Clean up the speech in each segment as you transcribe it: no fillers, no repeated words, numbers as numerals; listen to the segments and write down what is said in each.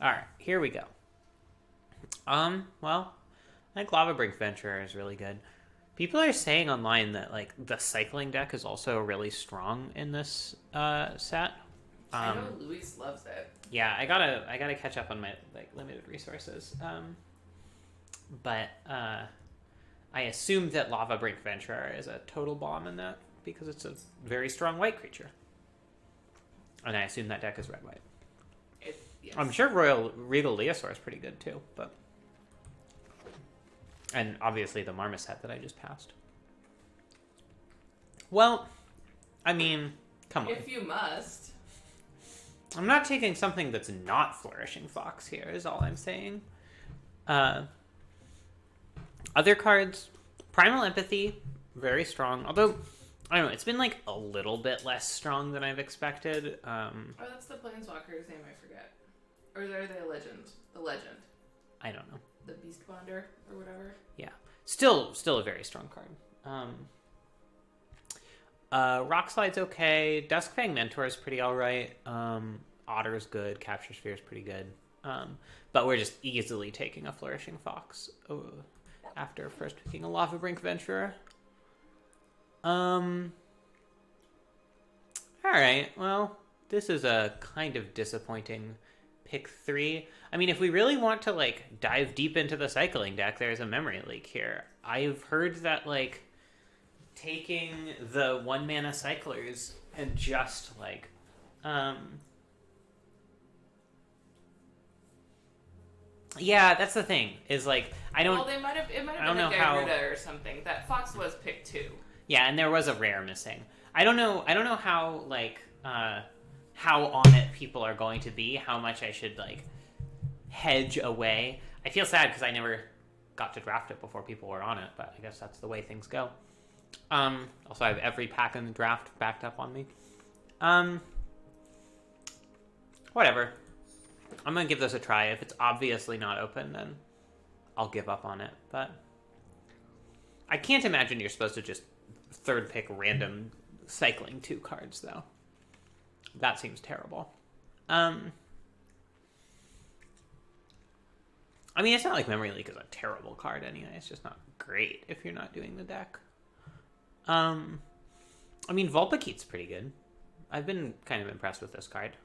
Alright, here we go. Well, I think Lava Brink Venturer is really good. People are saying online that like the cycling deck is also really strong in this set. I know Luis loves it. Yeah, I gotta catch up on my like limited resources. But I assumed that Lava Brink Venturer is a total bomb in that because it's a very strong white creature, and I assume that deck is red white. Yes. I'm sure Royal Regal Leosaur is pretty good too, but and obviously the Marmoset that I just passed. Well, I mean, come on. If you must. I'm not taking something that's not Flourishing Fox here, is all I'm saying. Other cards, Primal Empathy, very strong. Although, I don't know, it's been like a little bit less strong than I've expected. Oh, that's the Planeswalker's name, I forget. Or are they a legend? The legend. I don't know. The Beast Bonder, or whatever. Yeah. Still a very strong card. Rock Slide's okay. Duskfang Mentor is pretty alright. Otter's good. Capture Sphere is pretty good. But we're just easily taking a Flourishing Fox after first picking a Lava Brink Venturer. Alright, well, this is a kind of disappointing pick 3. I mean, if we really want to, like, dive deep into the cycling deck, there's a memory leak here. I've heard that, like, taking the 1-mana cyclers and just, like, yeah, that's the thing, is, like, Well, it might have been a Garuda or something. That Fox was pick 2. Yeah, and there was a rare missing. I don't know how, like, how on it people are going to be, how much I should, like, hedge away. I feel sad because I never got to draft it before people were on it, but I guess that's the way things go. Also, I have every pack in the draft backed up on me. Whatever. I'm going to give this a try. If it's obviously not open, then I'll give up on it. But I can't imagine you're supposed to just third pick random cycling 2 cards, though. That seems terrible. I mean, it's not like Memory Leak is a terrible card anyway. It's just not great if you're not doing the deck. I mean, Vulpikeet's pretty good. I've been kind of impressed with this card.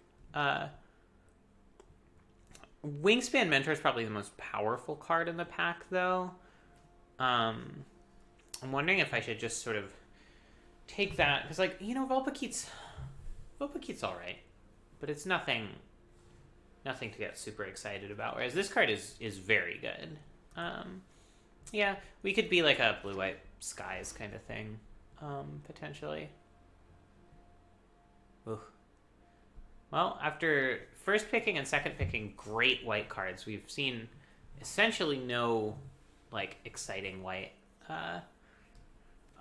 Wingspan Mentor is probably the most powerful card in the pack, though. I'm wondering if I should just sort of take that, because, like, you know, Vulpikeet's alright, but it's nothing to get super excited about, whereas this card is very good. Yeah, we could be like a blue-white skies kind of thing, potentially. Ooh. Well, after first picking and second picking great white cards, we've seen essentially no, like, exciting white.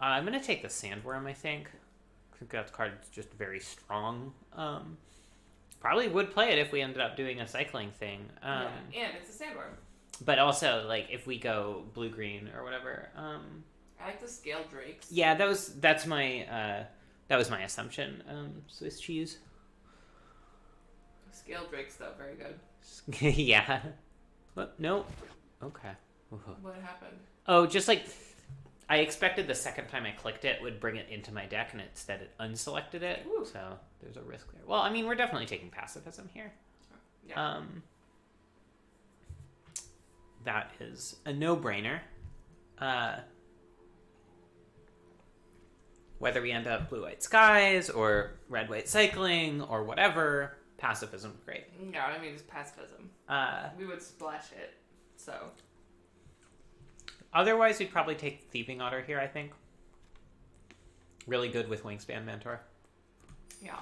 I'm going to take the Sandworm, I think. I think that card's just very strong. Probably would play it if we ended up doing a cycling thing. Yeah, and it's a Sandworm. But also, like, if we go blue-green or whatever. I like the Scale Drakes. Yeah, that was my assumption. Swiss cheese. Scale Drakes, though, very good. Yeah. What? No. Okay. What happened? Oh, just like I expected the second time I clicked it would bring it into my deck, and instead it unselected it. Ooh. So there's a risk there. Well, I mean, we're definitely taking pacifism here. Yeah. That is a no-brainer. Whether we end up blue-white skies or red-white cycling or whatever, pacifism, great. No, I mean, it's pacifism. We would splash it, so. Otherwise, we'd probably take Thieving Otter here, I think. Really good with Wingspan Mentor. Yeah.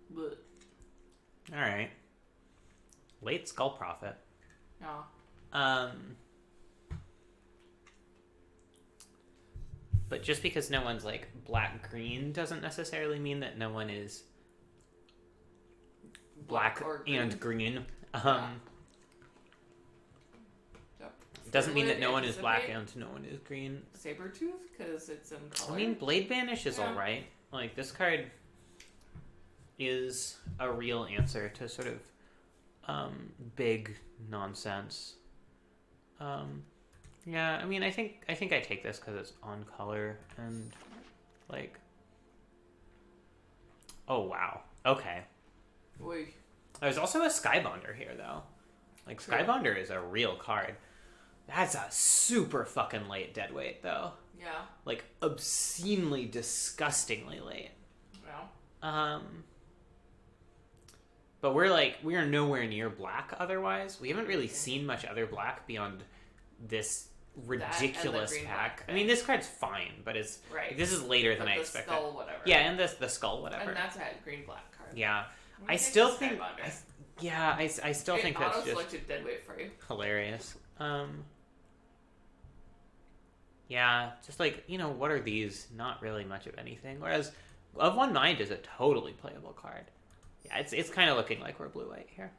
But. Alright. Late Skull Prophet. Yeah. But just because no one's, like, black-green doesn't necessarily mean that no one is black or and green. Yeah. Doesn't mean that no one is black and no one is green. Sabretooth, because it's in color. I mean, Blade Banish is Yeah. alright. Like, this card is a real answer to sort of big nonsense. Yeah, I mean, I think I take this because it's on color and like. Oh wow. Okay. Oy. There's also a Skybonder here though. Like Skybonder is a real card. That's a super fucking late deadweight though. Yeah. Like obscenely, disgustingly late. Yeah. But we are nowhere near black otherwise. We haven't really seen much other black beyond this ridiculous pack. I mean, this card's fine, but it's this is later than I expected. Skull, whatever. Yeah, and the skull, whatever. And that's a green-black card. Yeah. I still think... I still think that's just... auto-selected deadweight for you. Hilarious. Yeah, just like, what are these? Not really much of anything. Whereas Of One Mind is a totally playable card. Yeah, it's kind of looking like we're blue-white here.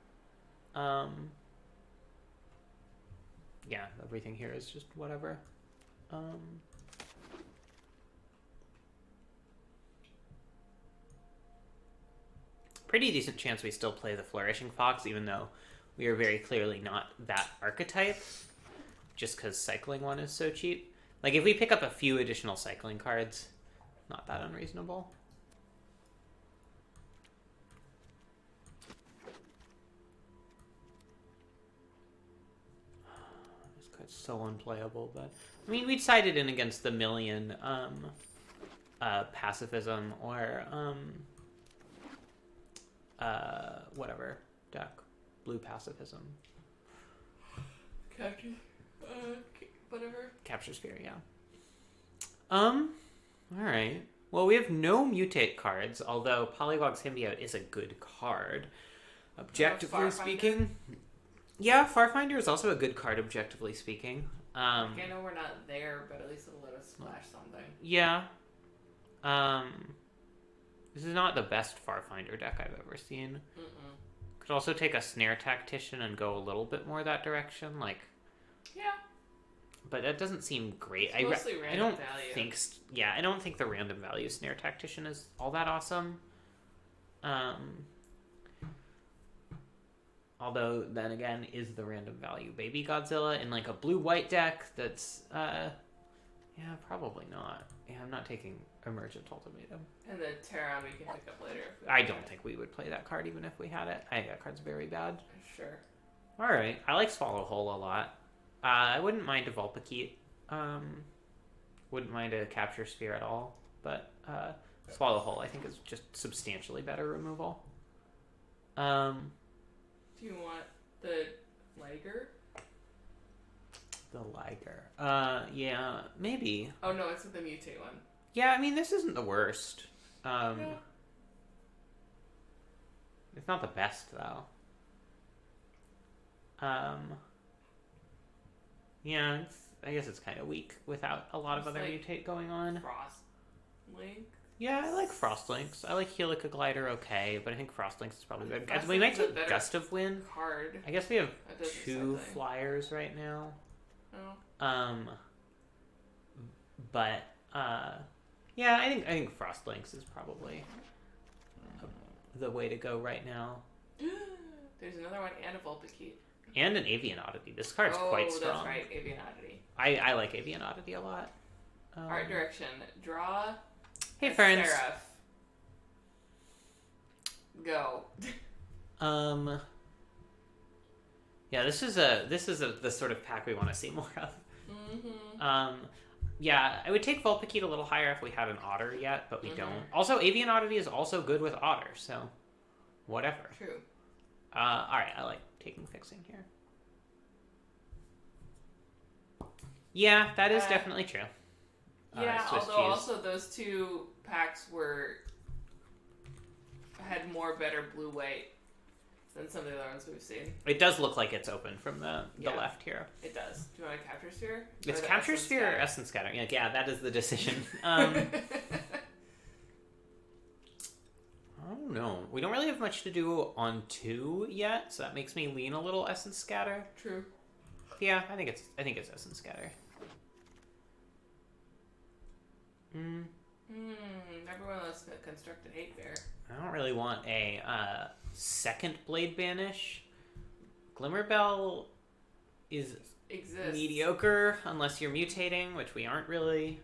Yeah, everything here is just whatever. Pretty decent chance we still play the Flourishing Fox, even though we are very clearly not that archetype, just because cycling one is so cheap. Like, if we pick up a few additional cycling cards, not that unreasonable. This card's so unplayable, but... I mean, we decided in against the Million Pacifism or... whatever deck, blue pacifism. Whatever. Capture Sphere, yeah. All right. Well, we have no mutate cards, although Pollywog's Symbiote is a good card, objectively speaking. Yeah, Farfinder is also a good card, objectively speaking. I know we're not there, but at least it'll let us splash something. Yeah. This is not the best Farfinder deck I've ever seen. Could also take a Snare Tactician and go a little bit more that direction, like. Yeah. But that doesn't seem great. It's mostly random I don't value. think. Yeah, I don't think the random value Snare Tactician is all that awesome. Although then again, is the random value Baby Godzilla in like a blue-white deck? That's yeah, probably not. Yeah, I'm not taking Emergent Ultimatum. And the Terran we can pick up later. I don't think we would play that card even if we had it. I think that card's very bad. Sure. Alright, I like Swallow Hole a lot. I wouldn't mind a Vulpikeet. Wouldn't mind a Capture Sphere at all. But Swallow Hole I think is just substantially better removal. Do you want the Liger? The Liger. Yeah, maybe. Oh no, it's the Mutate one. Yeah, I mean, this isn't the worst. Yeah. It's not the best, though. Yeah, I guess it's kind of weak without a lot of other mutate going on. Frost Link? Yeah, I like Frostlinks. I like Helica Glider okay, but I think Frostlinks is probably better. Frostlinks We might is a take better Gust of Wind. Card. I guess we have That does the 2 same thing. flyers right now. Oh. But yeah, I think Frostlinks is probably the way to go right now. There's another one and a Vulpikeet. And an Avian Oddity. This card's quite strong. Oh, that's right, Avian Oddity. I like Avian Oddity a lot. Art direction. Draw. Hey, friends. Seraph. Go. Yeah, this is the sort of pack we want to see more of. Mm-hmm. Yeah, I would take Vulpikeet a little higher if we had an Otter yet, but we Mm-hmm. don't. Also, Avian Oddity is also good with Otter, so whatever. True. Alright, I like taking Fixing here. Yeah, that is definitely true. Yeah, Swiss although cheese. also those 2 packs had more better blue-white than some of the other ones we've seen. It does look like it's open from the left here. It does. Do you want a Capture Sphere? It's Capture Sphere or Essence Scatter. Yeah, that is the decision. I don't know. We don't really have much to do on 2 yet, so that makes me lean a little Essence Scatter. True. Yeah, I think it's Essence Scatter. Everyone wants to construct a hate bear. I don't really want a second Blade Banish. Glimmerbell is Exists. mediocre unless you're mutating, which we aren't really.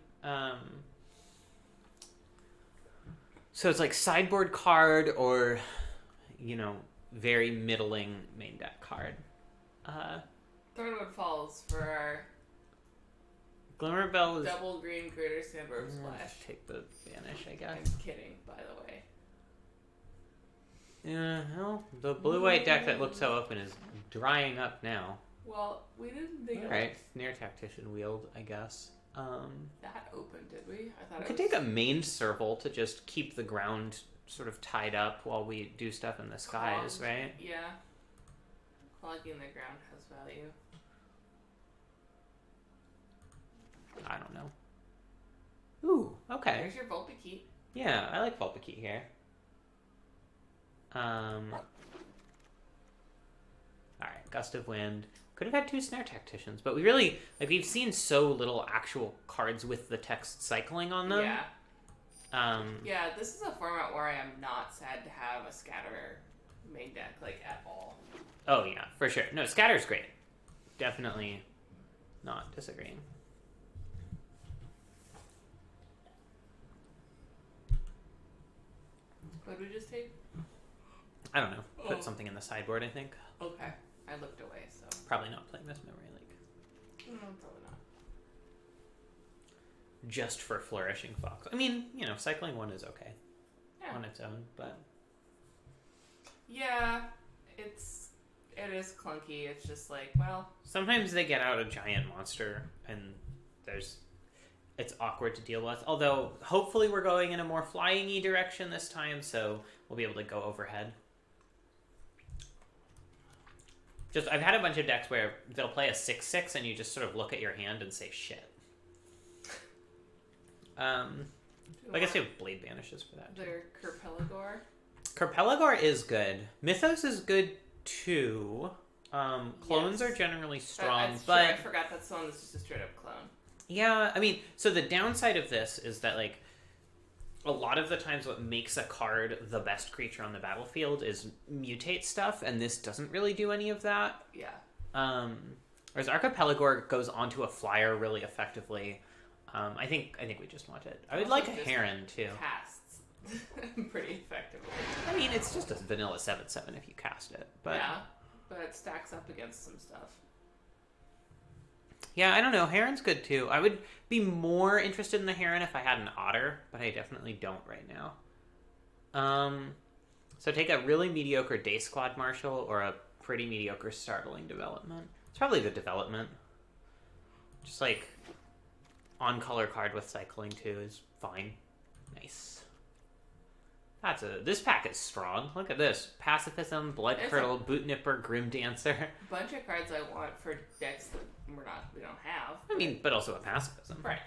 So it's like sideboard card or, very middling main deck card. Thornwood Falls for our Glimmerbell is... double green Greater Sandburg Splash. Take the Banish, I guess. I'm kidding, by the way. Yeah, well, the blue-white deck that looked so open is drying up now. Well, we didn't think Alright, Snare Tactician wield, I guess. that open, did we? I thought We could take a main serval to just keep the ground sort of tied up while we do stuff in the skies, right? Yeah. Clogging the ground has value. I don't know. Ooh, okay. There's your Vulpikeet. Yeah, I like Vulpikeet here. Alright, Gust of Wind. Could have had 2 Snare Tacticians, but we've seen so little actual cards with the text cycling on them. Yeah. Yeah, this is a format where I am not sad to have a scatter main deck, at all. Oh, yeah, for sure. No, Scatter's great. Definitely not disagreeing. What did we just take? I don't know. Put something in the sideboard, I think. Okay. I looked away, so. Probably not playing this Memory Lake. No, probably not. Just for Flourishing Fox. I mean, cycling 1 is okay on Yeah. its own, but... Yeah, it is clunky. It's just well... Sometimes they get out a giant monster, and it's awkward to deal with. Although, hopefully we're going in a more flying-y direction this time, so we'll be able to go overhead. I've had a bunch of decks where they'll play a 6/6 and you just sort of look at your hand and say, shit. I guess you have Blade Banishes for that, too. Their Kerpeligor. Kerpeligor is good. Mythos is good, too. Clones Yes. are generally strong, That's but... true. I forgot that's the one that's just a straight-up clone. Yeah, I mean, so the downside of this is that, a lot of the times what makes a card the best creature on the battlefield is mutate stuff, and this doesn't really do any of that. Yeah. Whereas Archipelagor goes onto a flyer really effectively. I think we just want it. I would like a Heron, too. Casts pretty effectively. I mean, it's just a vanilla 7/7 if you cast it. But yeah, but it stacks up against some stuff. Yeah, I don't know. Heron's good, too. I would be more interested in the Heron if I had an Otter, but I definitely don't right now. So take a really mediocre Day Squad Marshal or a pretty mediocre Startling Development. It's probably the Development. Just on-color card with cycling, too, is fine. Nice. This pack is strong. Look at this. Pacifism, Blood Curdle, Boot Nipper, Grim Dancer. Bunch of cards I want for decks that we don't have. I mean, but also a Pacifism. Right.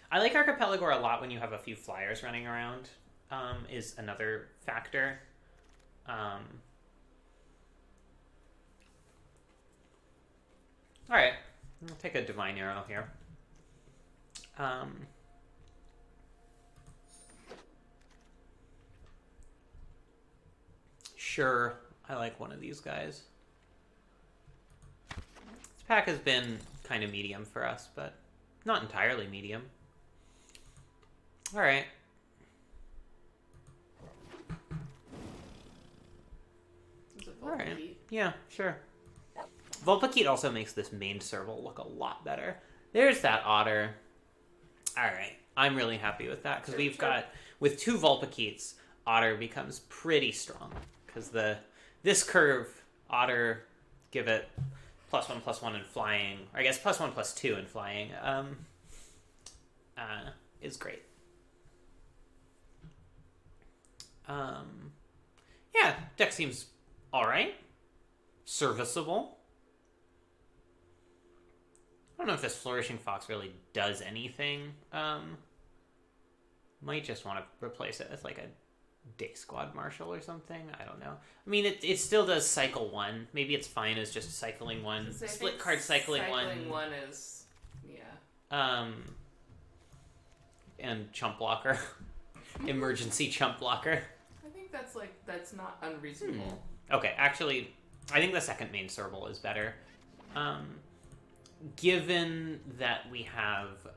I like Archipelagor a lot when you have a few flyers running around, is another factor. Alright. I'll take a Divine Arrow here. Sure, I like one of these guys. This pack has been kind of medium for us, but not entirely medium. Alright. Alright. Yeah, sure. Vulpikeet also makes this main serval look a lot better. There's that Otter. Alright. I'm really happy with that, because we've got, with 2 Vulpikeets, Otter becomes pretty strong. Because this curve, Otter, give it +1/+1 in flying, or I guess +1/+2 in flying, is great. Yeah, deck seems alright. Serviceable. I don't know if this Flourishing Fox really does anything. Might just want to replace it with a Day Squad Marshal or something. I don't know. I mean, it still does cycle 1. Maybe it's fine as just cycling 1. Split card cycling 1. Cycling 1 is, yeah. and chump blocker. Emergency chump blocker. I think that's not unreasonable. Okay, actually, I think the second main serval is better. Given that we have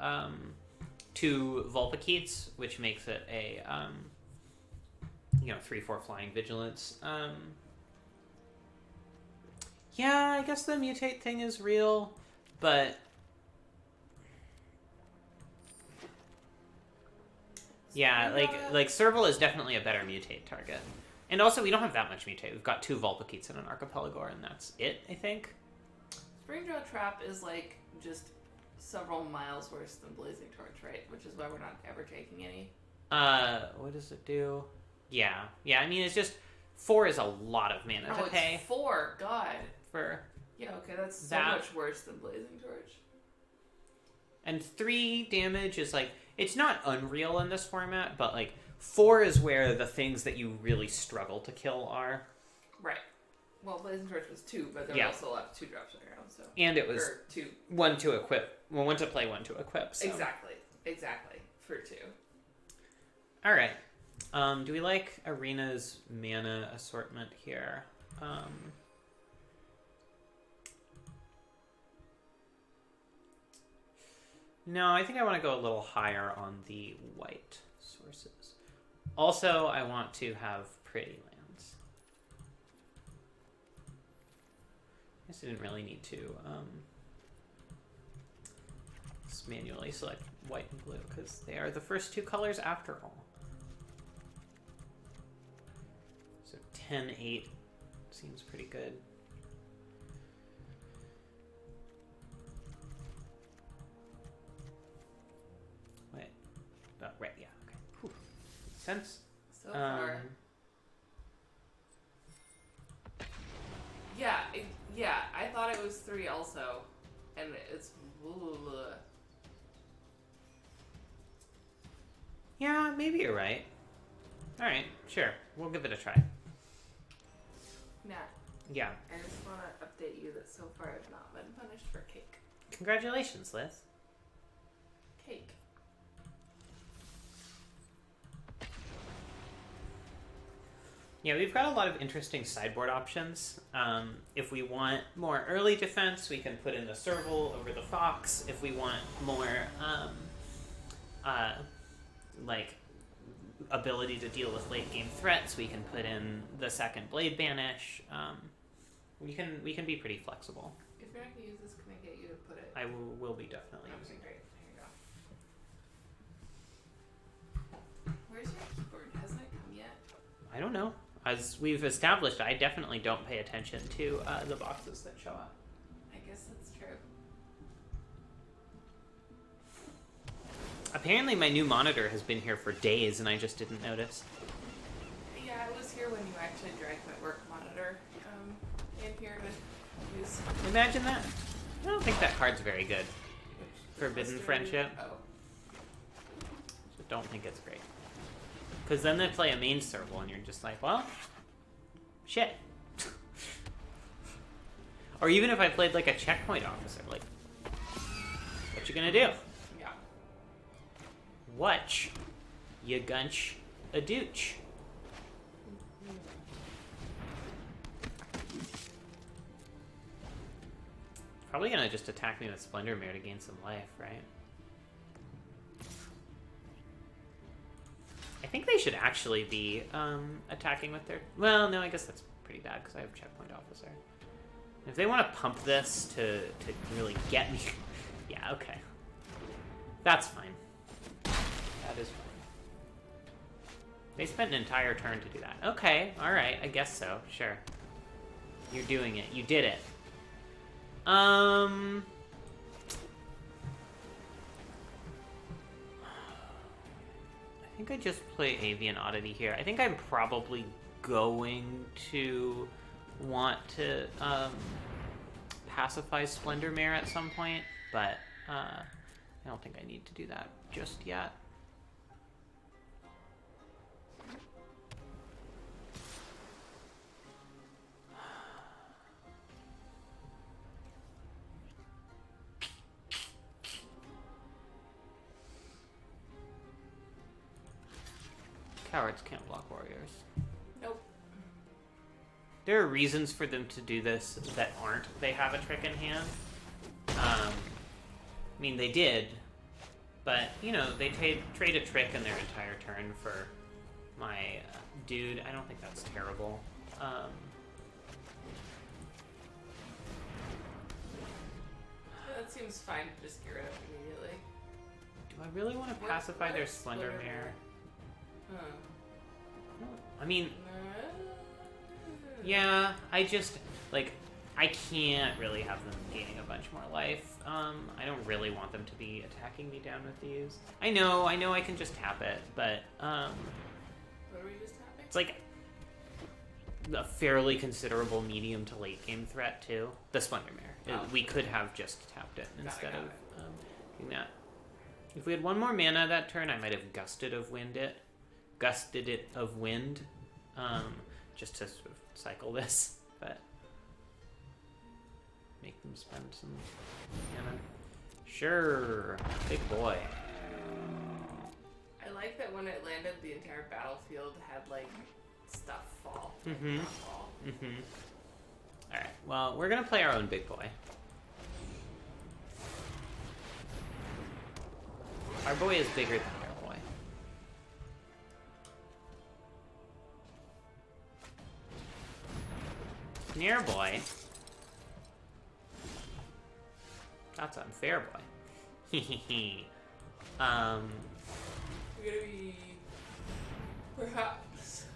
2 Vulpikeets, which makes it a 3/4 flying vigilance. Yeah, I guess the mutate thing is real, but yeah, like serval is definitely a better mutate target. And also, we don't have that much mutate. We've got 2 Vulpikeets and an Archipelagore, and that's it, I think. Springjaw Trap is like just several miles worse than Blazing Torch, right? Which is why we're not ever taking any. What does it do? Yeah. I mean, it's just 4 is a lot of mana to pay. It's 4. God. Yeah, okay, that's so much worse than Blazing Torch. And 3 damage is like, it's not unreal in this format, but like 4 is where the things that you really struggle to kill are. Right. Well, Blazing Torch was 2, but there were also left 2 drops around, so. And it was 2. 1 to equip. Well, 1 to play, 1 to equip. So. Exactly. For 2. All right. Do we like Arena's mana assortment here? No, I think I want to go a little higher on the white sources. Also, I want to have pretty lands. I guess I didn't really need to just manually select white and blue because they are the first 2 colors after all. So 10-8 seems pretty good. Wait. Oh, right, yeah, okay. Whew. Makes sense. So far. Yeah, I thought it was 3 also. And it's... Yeah, maybe you're right. Alright, sure. We'll give it a try. Nah. Yeah. I just want to update you that so far I've not been punished for cake. Congratulations, Liz. Cake. Yeah, we've got a lot of interesting sideboard options. If we want more early defense, we can put in the serval over the fox. If we want more, ability to deal with late game threats, we can put in the second blade banish. We can be pretty flexible. If you're not gonna use this, can I get you to put it? I will be definitely Okay, using it. great. There you go. Where's your keyboard? Hasn't it come yet? I don't know. As we've established, I definitely don't pay attention to the boxes that show up. I guess that's true. Apparently my new monitor has been here for days and I just didn't notice. Yeah, I was here when you actually dragged my work monitor in here to use. Imagine that. I don't think that card's very good. Forbidden Friendship. Oh. I don't think it's great. Because then they play a main serval and you're just like, well, shit. Or even if I played like a checkpoint officer, like, what you gonna do? Yeah. Watch you gunch a dooch. Probably gonna just attack me with Splendor Mirror to gain some life, right? I think they should actually be attacking with their... Well, no, I guess that's pretty bad because I have Checkpoint Officer. If they want to pump this to really get me... Yeah, okay. That's fine. That is fine. They spent an entire turn to do that. Okay, alright, I guess so. Sure. You're doing it. You did it. I think I just play Avian Oddity here. I think I'm probably going to want to pacify Splendor Mare at some point, but I don't think I need to do that just yet. Cowards can't block warriors. Nope. There are reasons for them to do this that aren't they have a trick in hand. I mean, they did, but, you know, they trade a trick in their entire turn for my dude. I don't think that's terrible. That seems fine to just get rid of immediately. Do I really want to pacify their Slender Mare? Huh. I mean, yeah, I just, like, I can't really have them gaining a bunch more life. I don't really want them to be attacking me down with these. I know I can just tap it, but, What are we just tapping? it's like a fairly considerable medium to late game threat, too. The Slender Mare. Oh. We could have just tapped it instead got of it. doing that. If we had one more mana that turn, I might have Gusted of Wind it. Gusted it of Wind, just to sort of cycle this, but make them spend some mana. Sure, big boy. I like that when it landed, the entire battlefield had, like, stuff fall. Mm-hmm. Fall. Mm-hmm. Alright, well, we're gonna play our own big boy. Our boy is bigger than our boy. Near boy. That's unfair, boy. Hehehe. We're gonna be perhaps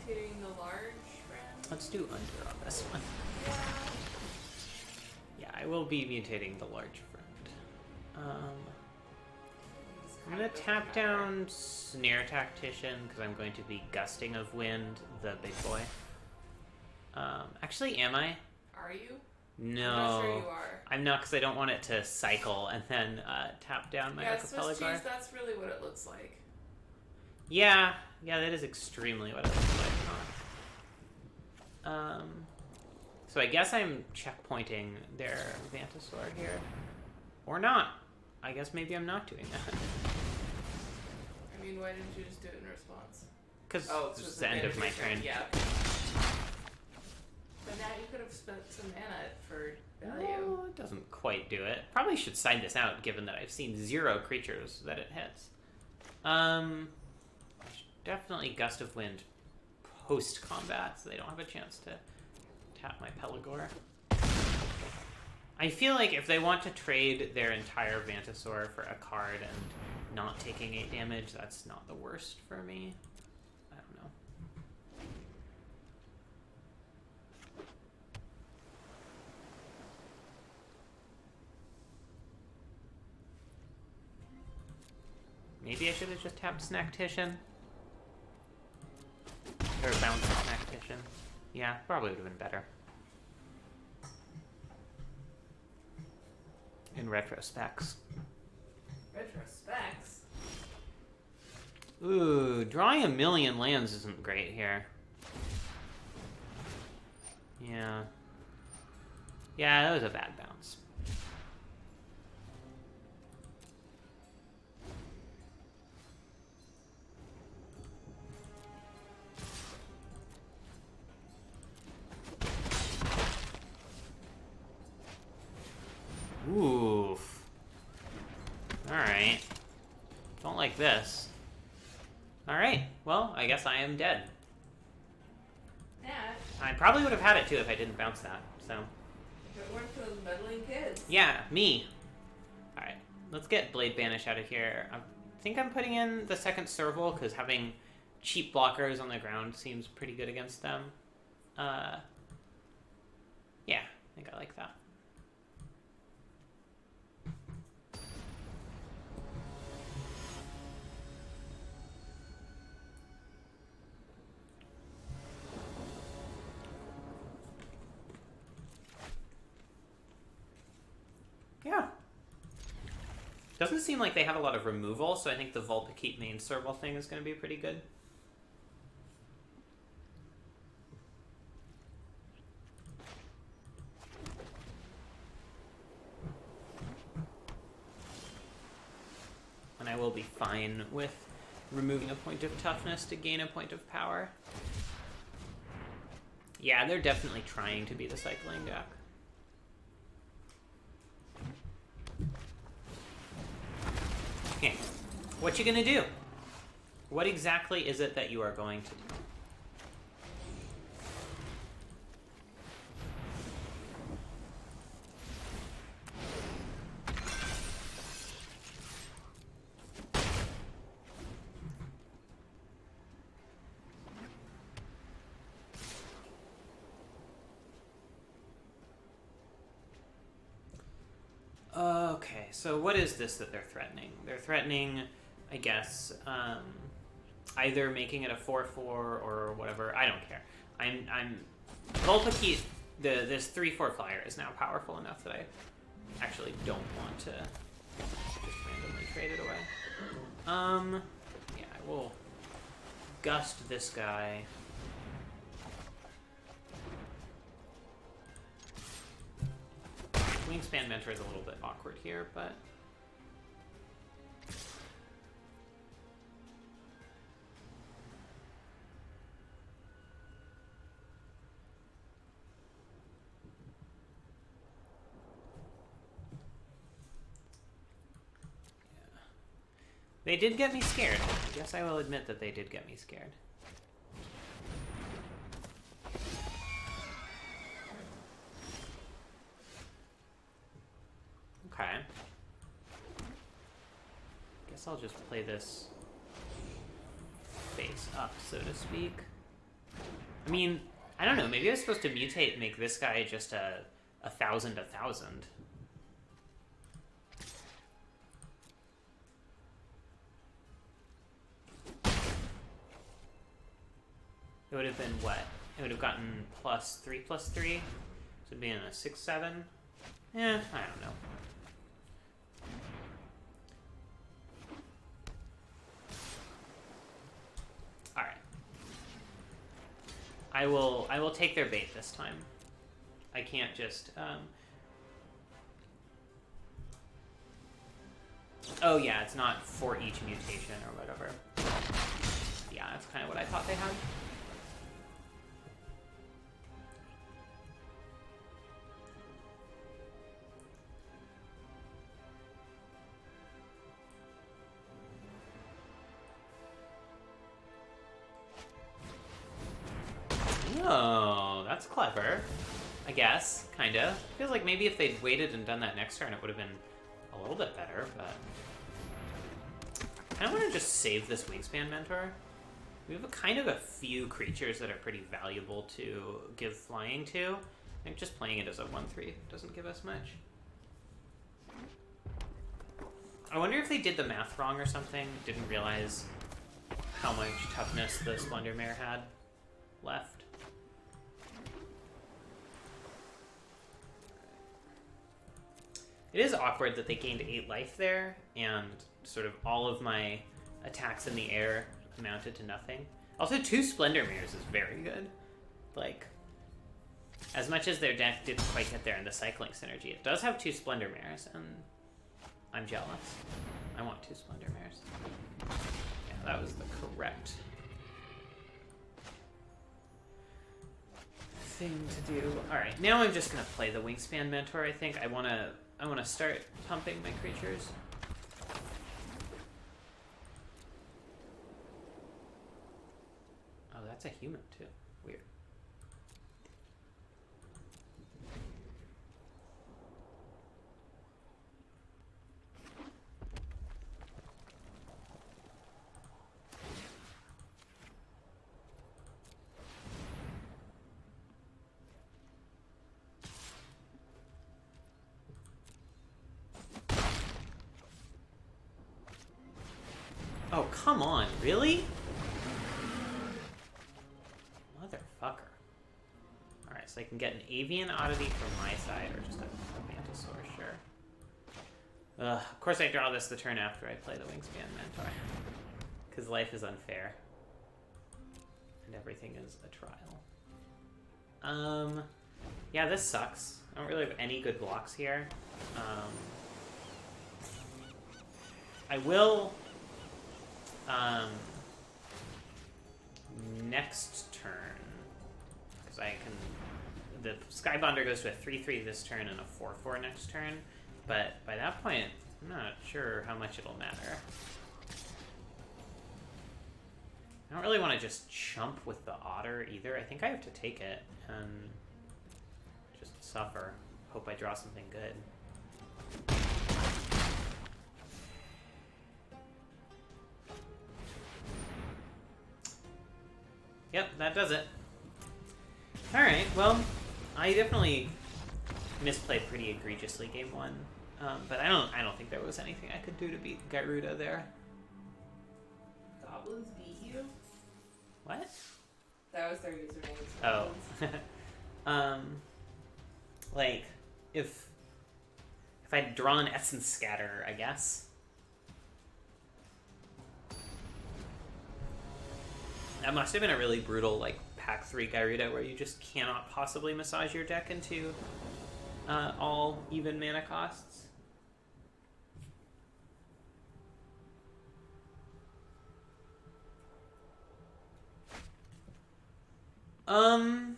mutating the large friend. Let's do under on this one. Yeah. Yeah, I will be mutating the large friend. I'm gonna tap down Snare Tactician because I'm going to be Gusting of Wind, the big boy. Actually, am I? Are you? No. I'm not sure you are. I'm not, because I don't want it to cycle and then tap down my Yeah, Swiss Archipelago. cheese, that's really what it looks like. Yeah, that is extremely what it looks like, huh? So I guess I'm checkpointing their Vantasaur here. Or not. I guess maybe I'm not doing that. I mean, why didn't you just do it in response? Because it's it's the end of my turn. Yeah. But now you could have spent some mana for value. No, it doesn't quite do it. Probably should side this out, given that I've seen 0 creatures that it hits. Definitely Gust of Wind post-combat, so they don't have a chance to tap my Pelagor. I feel like if they want to trade their entire Vantasaur for a card and not taking 8 damage, that's not the worst for me. I don't know. Maybe I should have just tapped Snacktician. Or bounced Snacktician. Yeah, probably would have been better. In retrospects. Retrospects? Ooh, drawing a million lands isn't great here. Yeah. Yeah, that was a bad bounce. Oof. Alright. Don't like this. Alright, well, I guess I am dead. Yeah. I probably would have had it too if I didn't bounce that, so. If it weren't for those meddling kids. Yeah, me. Alright, let's get Blade Banish out of here. I think I'm putting in the second Serval because having cheap blockers on the ground seems pretty good against them. Yeah, I think I like that. Yeah. Doesn't seem like they have a lot of removal, so I think the Vulpikeet main Serval thing is going to be pretty good. And I will be fine with removing a point of toughness to gain a point of power. Yeah, they're definitely trying to be the cycling deck. Okay, what you gonna do? What exactly is it that you are going to do? Okay, so what is this that they're threatening? They're threatening, I guess, either making it a 4/4 or whatever. I don't care. I'm Vulpikeet. This 3/4 flyer is now powerful enough that I actually don't want to just randomly trade it away. Yeah, I will gust this guy. Wingspan Mentor is a little bit awkward here, but yeah. They did get me scared. I guess I will admit that they did get me scared. Okay. Guess I'll just play this face up, so to speak. I mean, I don't know, maybe I was supposed to mutate and make this guy just a 1,000/1,000. It would have been what? It would have gotten +3/+3. So it'd be in a 6/7. I don't know. Alright. I will take their bait this time. I can't just oh yeah, it's not for each mutation or whatever. Yeah, that's kind of what I thought they had. Oh, that's clever. I guess, kinda. Feels like maybe if they'd waited and done that next turn, it would have been a little bit better, but I kind of want to just save this Wingspan Mentor. We have a few creatures that are pretty valuable to give flying to. I think just playing it as a 1/3 doesn't give us much. I wonder if they did the math wrong or something, didn't realize how much toughness the Splendor Mare had left. It is awkward that they gained 8 life there, and sort of all of my attacks in the air amounted to nothing. Also, 2 Splendor Mares is very good. Like, as much as their deck didn't quite get there in the cycling synergy, it does have 2 Splendor Mares, and I'm jealous. I want 2 Splendor Mares. Yeah, that was the correct thing to do. Alright, now I'm just gonna play the Wingspan Mentor, I think. I wanna start pumping my creatures. Oh, that's a human too. Weird. Oh, come on, really? Motherfucker. Alright, so I can get an Avian Oddity from my side, or just a Mantisaur, sure. Of course I draw this the turn after I play the Wingspan Mentor. Because life is unfair. And everything is a trial. Yeah, this sucks. I don't really have any good blocks here. I will... Next turn, because I can. The Skybonder goes to a 3/3 this turn and a 4/4 next turn, but by that point, I'm not sure how much it'll matter. I don't really want to just chump with the Otter either. I think I have to take it and just suffer. Hope I draw something good. Yep, that does it. Alright, well, I definitely misplayed pretty egregiously game one. But I don't think there was anything I could do to beat Garuda there. Goblins beat you? What? That was their username. Oh. Like, if I'd drawn Essence Scatter, I guess. That must have been a really brutal, like, pack 3 Garuda where you just cannot possibly massage your deck into all even mana costs. Kind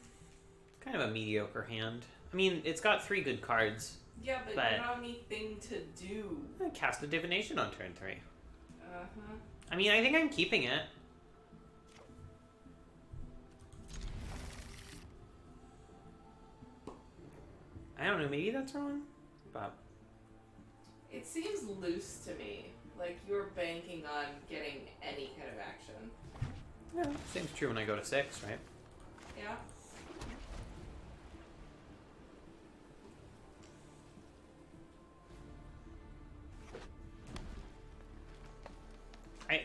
of a mediocre hand. I mean, it's got 3 good cards. Yeah, but you don't have anything to do. Cast a Divination on turn 3. Uh-huh. I mean, I think I'm keeping it. I don't know, maybe that's wrong, but... It seems loose to me. Like you're banking on getting any kind of action. Yeah, seems true when I go to 6, right? Yeah.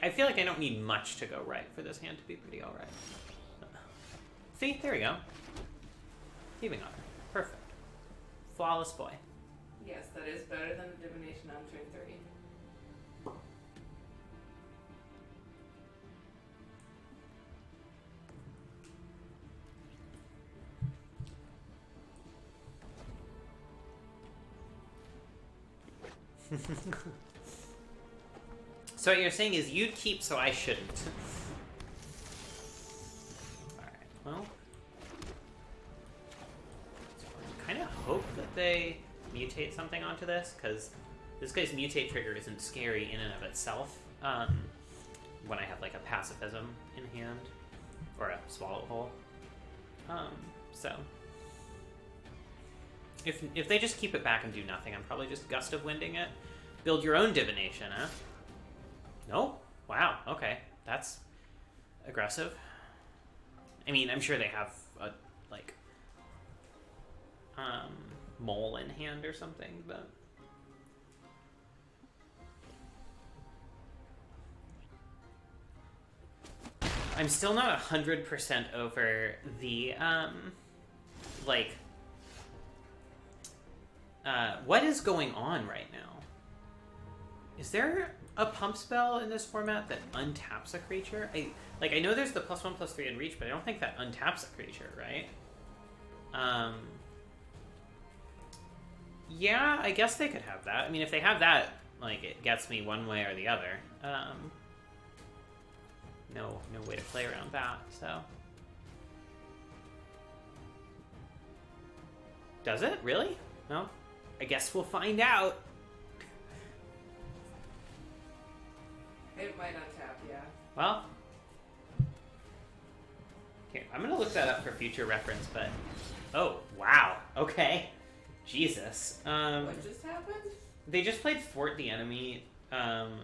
I feel like I don't need much to go right for this hand to be pretty alright. See? There we go. Thieving Otter. Perfect. Flawless boy. Yes, that is better than a divination on turn 3. So what you're saying is you'd keep, so I shouldn't. Alright, well. I kind of hope that they mutate something onto this, because this guy's mutate trigger isn't scary in and of itself. When I have like a pacifism in hand, or a swallow hole. So if they just keep it back and do nothing, I'm probably just gust of winding it. Build your own divination, huh? No? Wow, okay. That's aggressive. I mean, I'm sure they have a, like, mole in hand or something, but... I'm still not 100% over the, like... what is going on right now? Is there a pump spell in this format that untaps a creature? I know there's the +1/+3 in reach, but I don't think that untaps a creature, right? Yeah, I guess they could have that. I mean, if they have that, like, it gets me one way or the other. No way to play around that, so... Does it? Really? No? I guess we'll find out. It might untap, yeah. Well, here, I'm gonna look that up for future reference, but... Oh, wow. Okay. Jesus. What just happened? They just played Thwart the Enemy, to,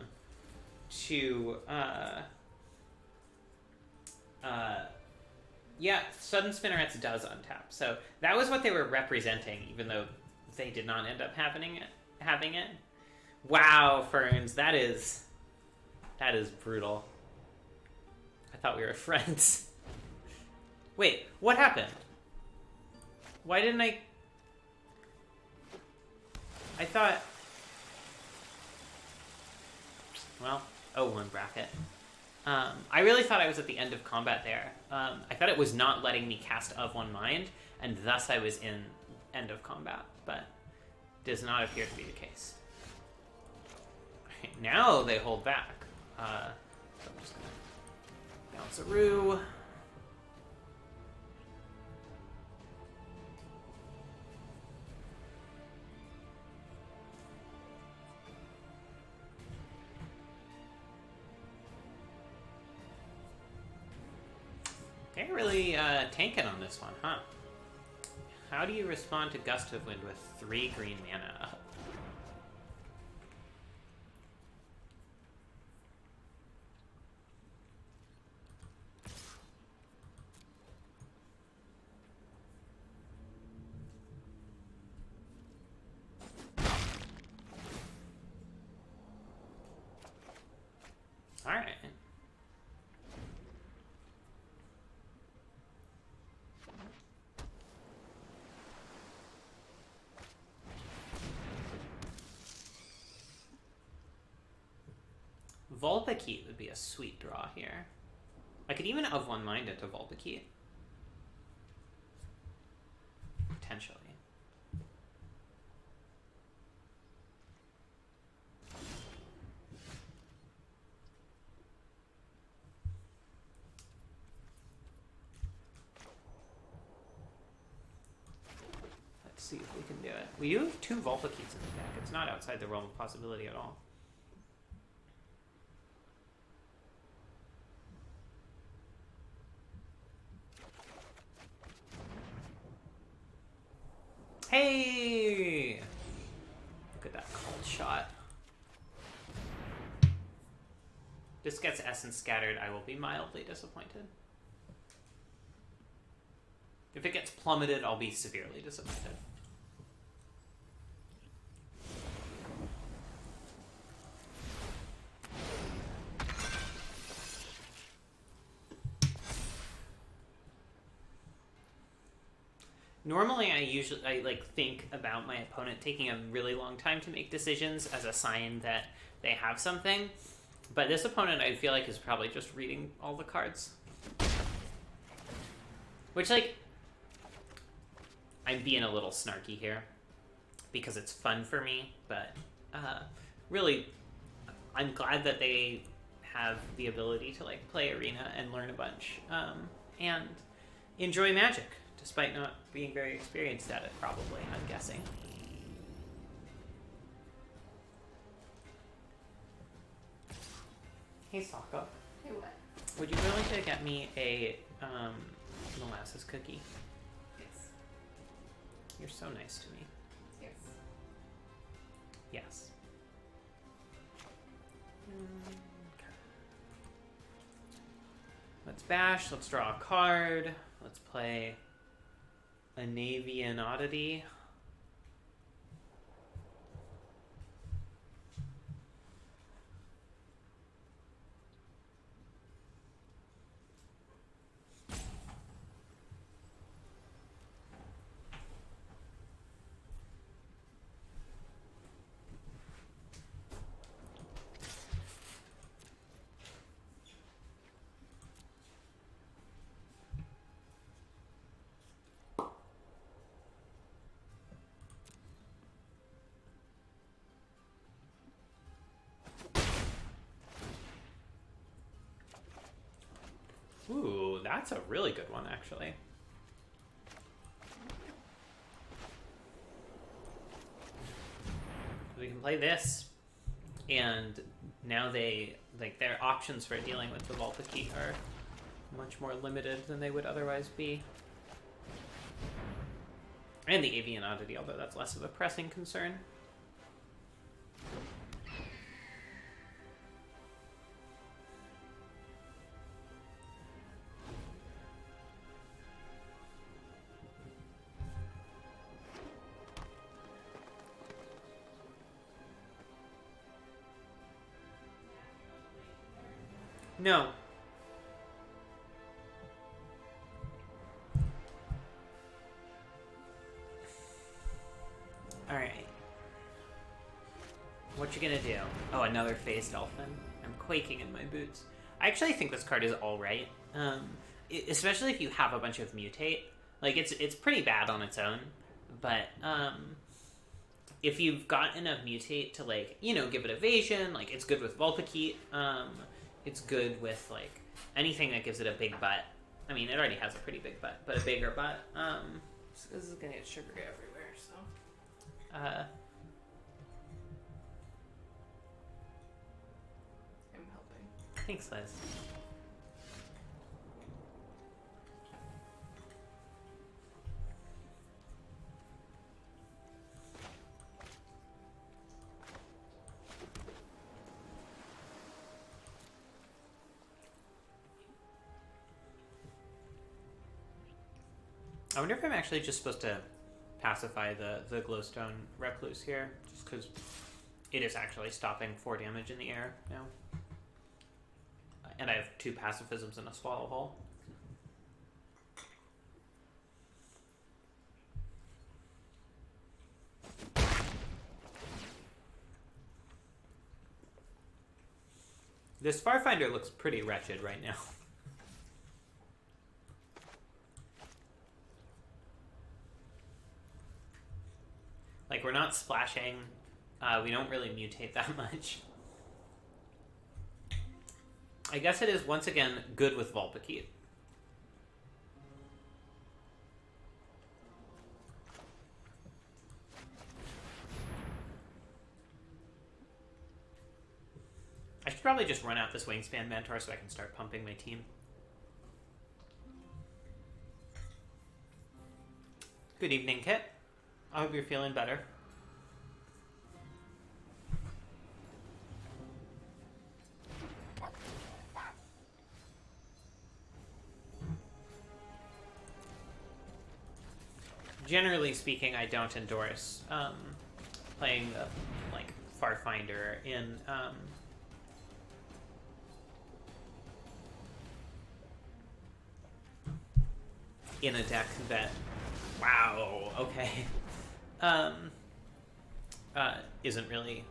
yeah, Sudden Spinnerets does untap. So that was what they were representing, even though they did not end up having it. Wow, Ferns, that is brutal. I thought we were friends. Wait, what happened? Why didn't I thought... Well, 0-1 bracket. I really thought I was at the end of combat there. I thought it was not letting me cast of one mind, and thus I was in end of combat, but does not appear to be the case. Right, now they hold back. So I'm just gonna bounce a Roo. They're really tanking on this one, huh? How do you respond to Gust of Wind with 3 green mana up? Alright. Vulpikeet would be a sweet draw here. I could even of one mind into Vulpikeet. Potentially. Let's see if we can do it. We do have 2 Vulpikeets in the deck. It's not outside the realm of possibility at all. Hey! Look at that cold shot. This gets Essence scattered, I will be mildly disappointed. If it gets plummeted, I'll be severely disappointed. Normally, I like think about my opponent taking a really long time to make decisions as a sign that they have something. But this opponent, I feel like, is probably just reading all the cards. Which, like, I'm being a little snarky here because it's fun for me. But really, I'm glad that they have the ability to, like, play Arena and learn a bunch and enjoy Magic. Despite not being very experienced at it, probably, I'm guessing. Hey, Sokka. Hey, what? Would you be willing to get me a molasses cookie? Yes. You're so nice to me. Yes. Yes. Okay. Let's bash. Let's draw a card. Let's play a Navian Oddity. Ooh, that's a really good one, actually. We can play this, and now they, like, their options for dealing with the Vulpikeet are much more limited than they would otherwise be. And the Avian Oddity, although that's less of a pressing concern. No. Alright. What you gonna do? Oh, another Phased Dolphin. I'm quaking in my boots. I actually think this card is alright. Especially if you have a bunch of Mutate. Like, it's pretty bad on its own. But, if you've got enough Mutate to, like, you know, give it evasion, like, it's good with Vulpikeet. it's good with like anything that gives it a big butt. I mean, it already has a pretty big butt, but a bigger butt. This is gonna get sugar everywhere, so. Uh, I'm helping. Thanks, Liz. I wonder if I'm actually just supposed to pacify the glowstone recluse here, just because it is actually stopping 4 damage in the air now. And I have 2 pacifisms and a swallow hole. This Farfinder looks pretty wretched right now. Like, we're not splashing. We don't really mutate that much. I guess it is, once again, good with Vulpikeet. I should probably just run out this Wingspan Mentor so I can start pumping my team. Good evening, Kit. I hope you're feeling better. Generally speaking, I don't endorse playing the like Farfinder in a deck that, wow, okay, isn't really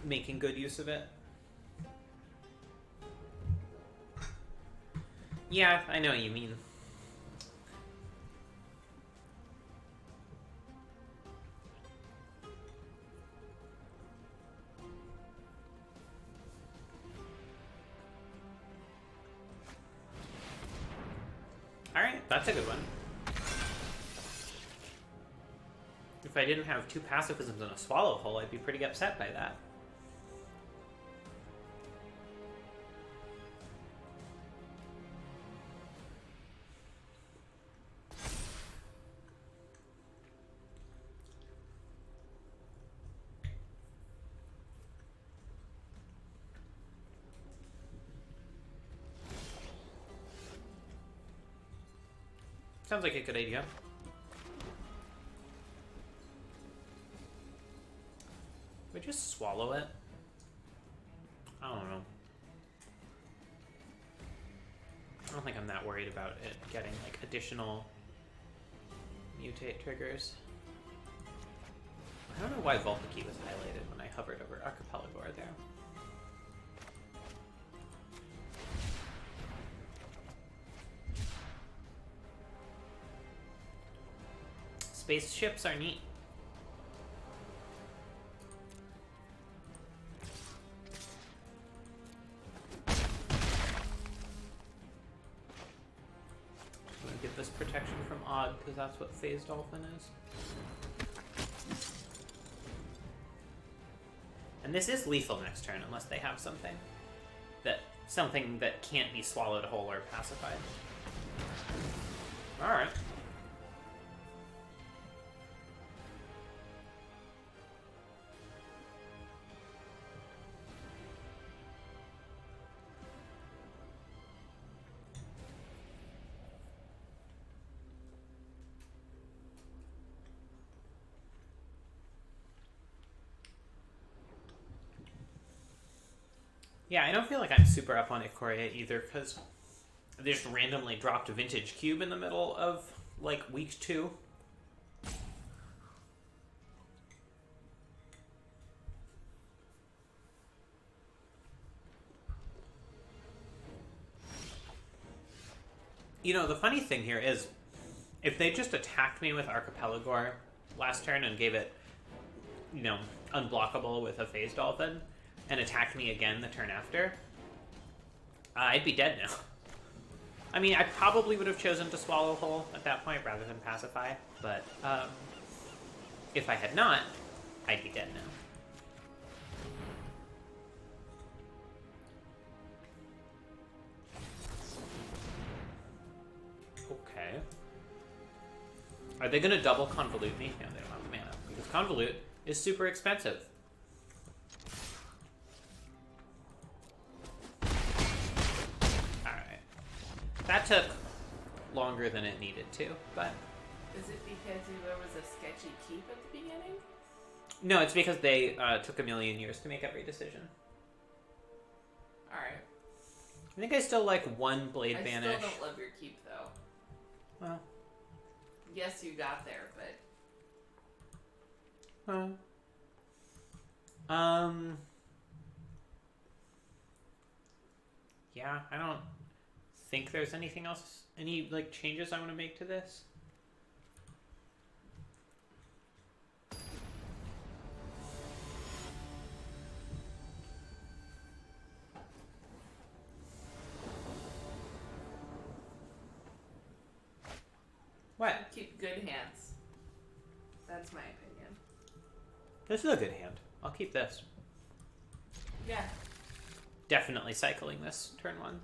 making good use of it. Yeah, I know what you mean. Alright, that's a good one. If I didn't have 2 pacifisms and a swallow hole, I'd be pretty upset by that. Sounds like a good idea. We just swallow it? I don't know. I don't think I'm that worried about it getting like additional mutate triggers. I don't know why Vulpikeet was highlighted when I hovered over Archipelagor there. Spaceships are neat. I'm gonna get this protection from Odd, because that's what Phase Dolphin is. And this is lethal next turn, unless they have something that can't be swallowed whole or pacified. Alright. Yeah, I don't feel like I'm super up on Ikoria either, because they just randomly dropped a Vintage Cube in the middle of, like, week 2. You know, the funny thing here is, if they just attacked me with Archipelagor last turn and gave it, you know, unblockable with a Phase Dolphin, and attacked me again the turn after, I'd be dead now. I mean, I probably would have chosen to swallow whole at that point rather than pacify, but if I had not, I'd be dead now. Okay. Are they gonna double convolute me? No, they don't have the mana, because convolute is super expensive. Alright. That took longer than it needed to, but... Is it because there was a sketchy keep at the beginning? No, it's because they took a million years to make every decision. Alright. I think I still like one Blade Banish. I still don't love your keep, though. Well... Yes, you got there, but... Yeah, I don't think there's anything else, any, like, changes I want to make to this. What? Keep good hands. That's my opinion. This is a good hand. I'll keep this. Yeah. Definitely cycling this turn 1.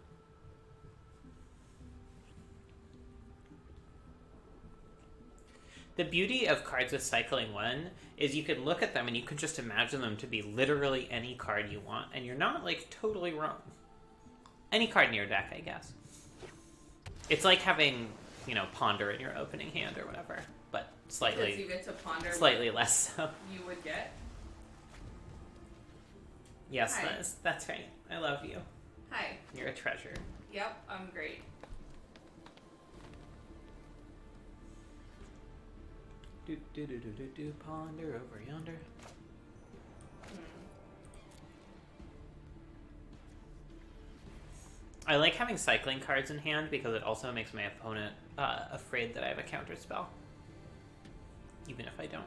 The beauty of cards with cycling 1 is you can look at them and you can just imagine them to be literally any card you want, and you're not, like, totally wrong. Any card in your deck, I guess. It's like having, you know, Ponder in your opening hand or whatever, but slightly... Because you get to ponder slightly less so. you would get? Yes, Hi. that's right. I love you. Hi. You're a treasure. Yep, I'm great. Do, ponder over yonder. I like having cycling cards in hand because it also makes my opponent afraid that I have a counter spell. Even if I don't.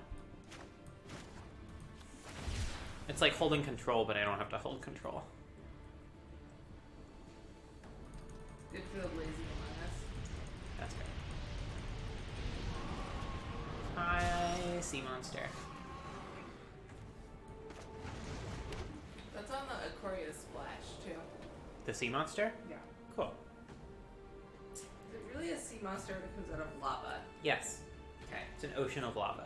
It's like holding control, but I don't have to hold control. Good for the lazy awareness. That's great. Hi, sea monster. That's on the Ikoria splash, too. The sea monster? Yeah. Cool. Is it really a sea monster that comes out of lava? Yes. Okay. It's an ocean of lava.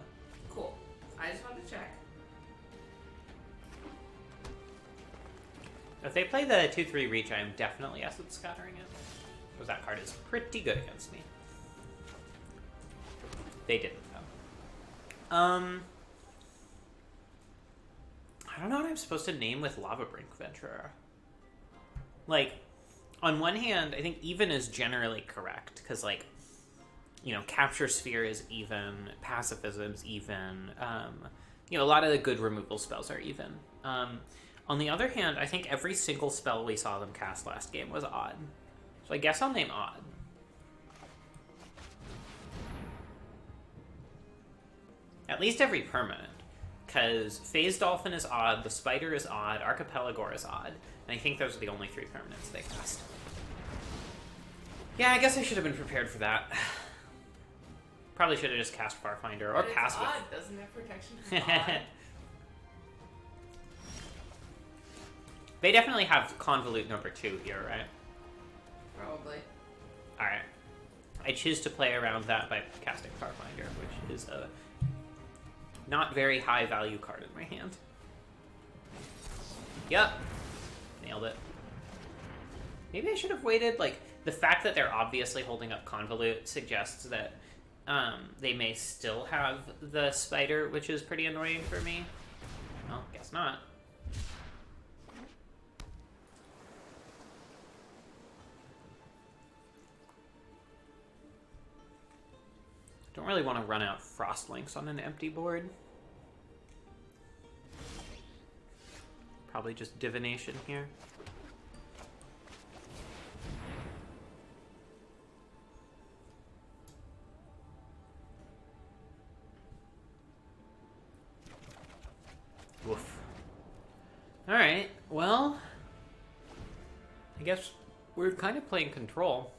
Cool. I just wanted to check. If they play the 2/3 reach, I am definitely acid scattering it. Because that card is pretty good against me. They didn't, though. I don't know what I'm supposed to name with Lava Brink Venturer. Like, on one hand, I think even is generally correct, because, like, you know, Capture Sphere is even, Pacifism's even, you know, a lot of the good removal spells are even. On the other hand, I think every single spell we saw them cast last game was odd. So I guess I'll name odd. At least every permanent. Because Phase Dolphin is odd, the Spider is odd, Archipelagore is odd, and I think those are the only 3 permanents they cast. Yeah, I guess I should have been prepared for that. Probably should have just cast Farfinder, or But pass it's with... odd, doesn't it? Protection is odd. They definitely have Convolute number 2 here, right? Probably. Alright. I choose to play around that by casting Farfinder, which is a not very high value card in my hand. Yep. Nailed it. Maybe I should have waited. Like, the fact that they're obviously holding up Convolute suggests that they may still have the Spider, which is pretty annoying for me. Well, guess not. Don't really want to run out Frostlinks on an empty board. Probably just Divination here. Woof. Alright, well, I guess We're kind of playing control.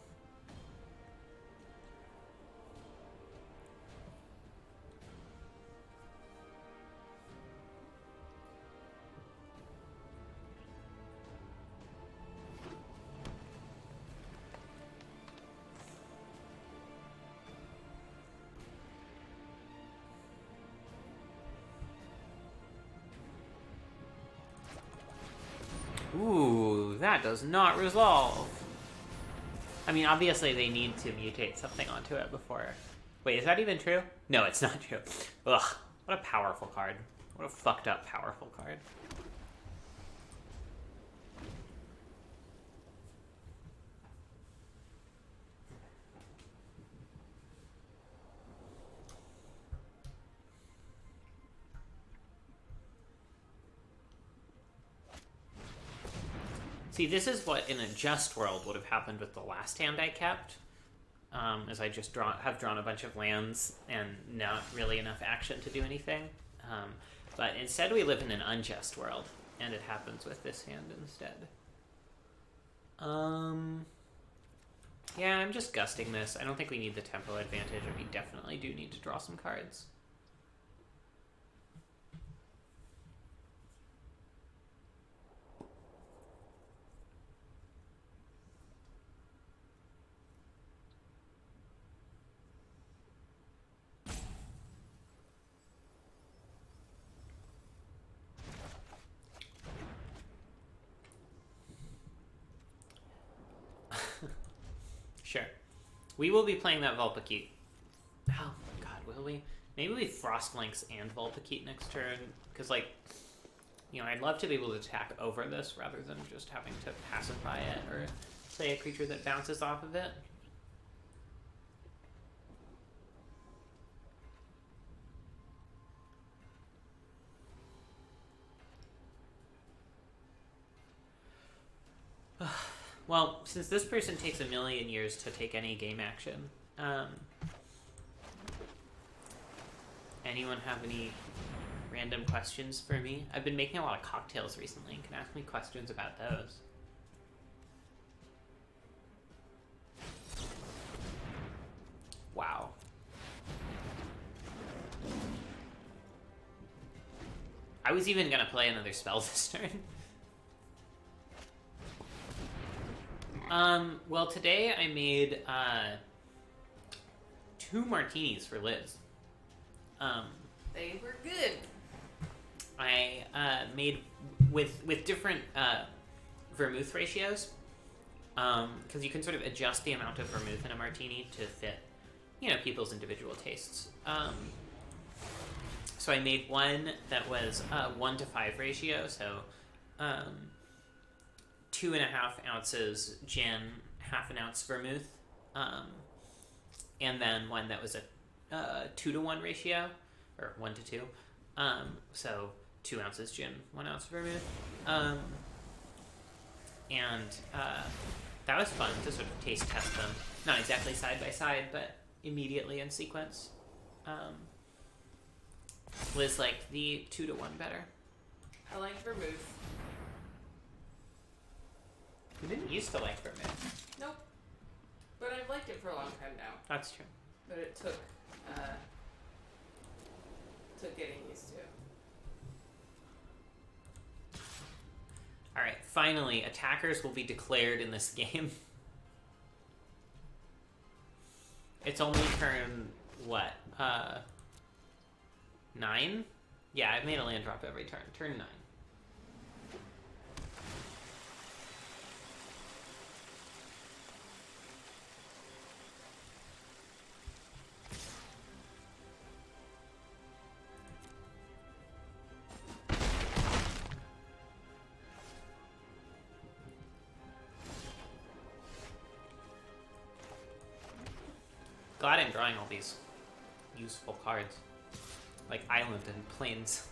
Ooh, that does not resolve. I mean, obviously they need to mutate something onto it before... Wait, is that even true? No, it's not true. Ugh, what a powerful card. What a fucked up powerful card. See, this is what in a just world would have happened with the last hand I kept. As I just have drawn a bunch of lands and not really enough action to do anything. But instead we live in an unjust world, and it happens with this hand instead. Yeah, I'm just gusting this. I don't think we need the tempo advantage, and we definitely do need to draw some cards. Sure. We will be playing that Vulpikeet. Oh, God, will we? Maybe we Frostlinks and Vulpikeet next turn, because, like, you know, I'd love to be able to attack over this rather than just having to pacify it or play a creature that bounces off of it. Well, since this person takes 1,000,000 years to take any game action, anyone have any random questions for me? I've been making a lot of cocktails recently and can ask me questions about those. Wow. I was even gonna play another spell this turn. Well, today I made 2 martinis for Liz. They were good. I made with different vermouth ratios, because you can sort of adjust the amount of vermouth in a martini to fit, you know, people's individual tastes. So I made one that was 1-to-5 ratio, so 2.5 ounces gin, 1/2 ounce vermouth, and then one that was a 2-to-1 ratio, or 1-to-2. So 2 ounces gin, 1 ounce vermouth, and that was fun to sort of taste test them. Not exactly side by side, but immediately in sequence. Liz liked the 2-to-1 better. I like vermouth. You didn't used to like vermouth. Nope. But I've liked it for a long time now. That's true. But it took getting used to. Alright, finally, attackers will be declared in this game. It's only turn, what, 9? Yeah, I've made a land drop every turn. Turn 9. Glad I'm drawing all these useful cards, like Island and Plains.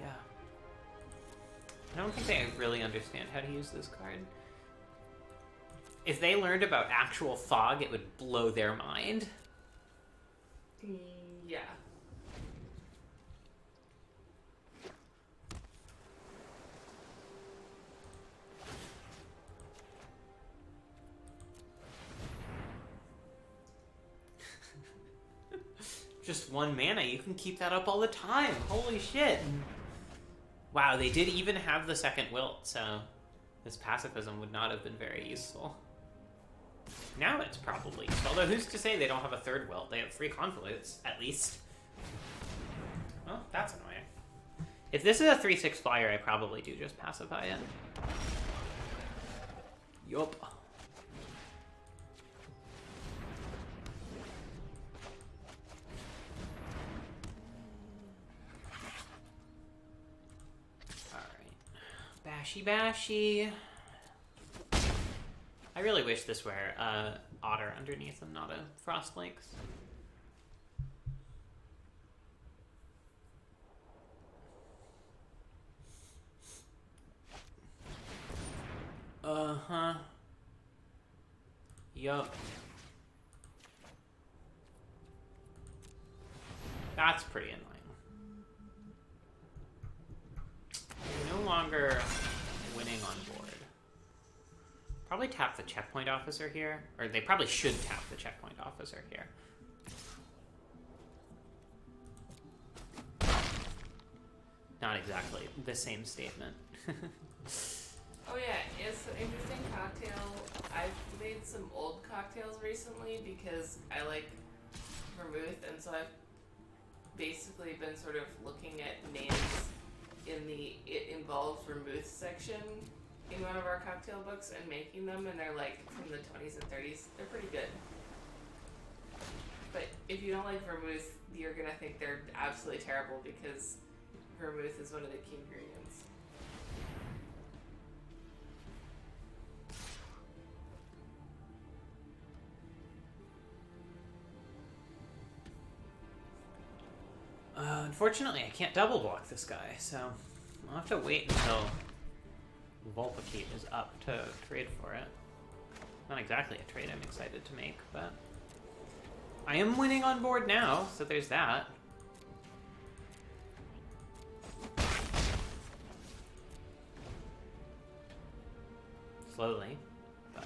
Yeah. I don't think they really understand how to use this card. If they learned about actual fog, it would blow their mind. Yeah. just 1 mana. You can keep that up all the time. Holy shit. Wow, they did even have the second wilt, so this pacifism would not have been very useful. Now it's probably useful. Although who's to say they don't have a third wilt? They have 3 convolutes, at least. Well, that's annoying. If this is a 3/6 flyer, I probably do just pacify it. Yup. Bashy bashy. I really wish this were Otter underneath and not a Frostlinks. Uh-huh. Yup. That's pretty annoying. No longer winning on board. Probably tap the checkpoint officer here. Or they probably should tap the checkpoint officer here. Not exactly the same statement. Oh yeah, it's an interesting cocktail. I've made some old cocktails recently because I like vermouth, and so I've basically been sort of looking at names in the It Involves Vermouth section in one of our cocktail books and making them, and they're like from the 20s and 30s. They're pretty good. But if you don't like vermouth, you're gonna think they're absolutely terrible because vermouth is one of the key ingredients. Unfortunately, I can't double block this guy, so I'll have to wait until Vulpikeet is up to trade for it. Not exactly a trade I'm excited to make, but I am winning on board now, so there's that. Slowly, but...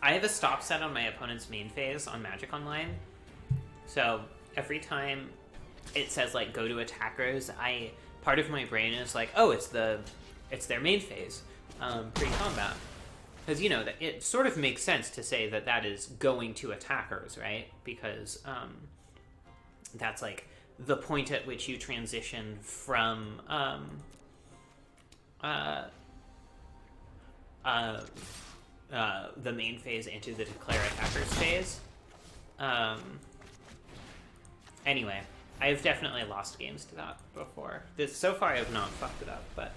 I have a stop set on my opponent's main phase on Magic Online. So every time it says like go to attackers, part of my brain is like, oh, it's their main phase pre-combat, because you know that it sort of makes sense to say that that is going to attackers, right? Because that's like the point at which you transition from the main phase into the declare attackers phase. Anyway, I've definitely lost games to that before. So far I have not fucked it up, but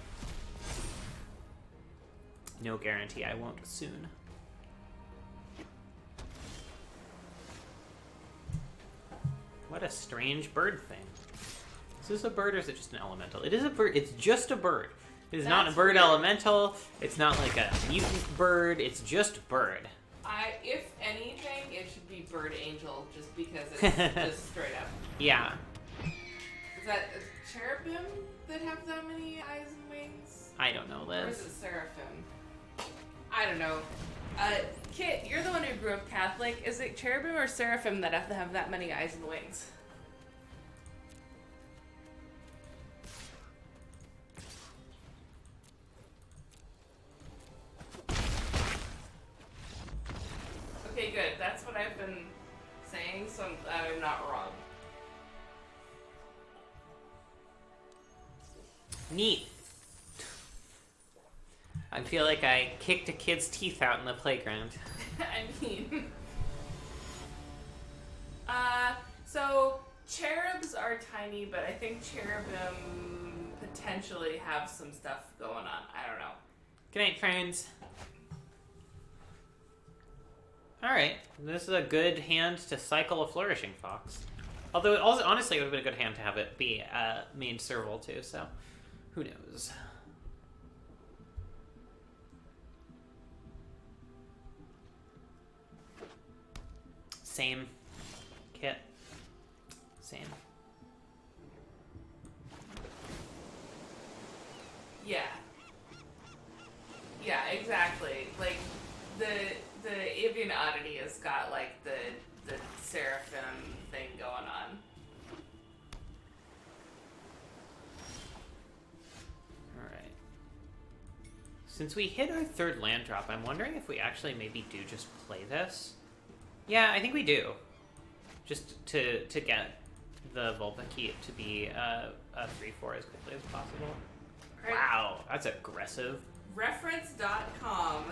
no guarantee I won't soon. What a strange bird thing. Is this a bird or is it just an elemental? It is a bird. It's just a bird. It is not a bird weird. Elemental. It's not like a mutant bird. It's just bird. If anything, it should be Bird Angel, just because it's just straight up. Yeah. Is that a cherubim that have that many eyes and wings? I don't know, Liz. Or is it seraphim? I don't know. Kit, you're the one who grew up Catholic. Is it cherubim or seraphim that have to have that many eyes and wings? Okay, good. That's what I've been saying, so I'm glad I'm not wrong. Neat. I feel like I kicked a kid's teeth out in the playground. I mean... so cherubs are tiny, but I think cherubim potentially have some stuff going on. I don't know. Good night, friends. Alright, this is a good hand to cycle a Flourishing Fox. Although, honestly, it would have been a good hand to have it be main serval, too, so who knows. Same. Kit. Same. Yeah. Yeah, exactly. Like the Avian Oddity has got like the seraphim thing going on. Alright. Since we hit our third land drop, I'm wondering if we actually maybe do just play this. Yeah, I think we do. Just to get the Vulpikeet to be a 3/4 as quickly as possible. Right. Wow, that's aggressive. Reference.com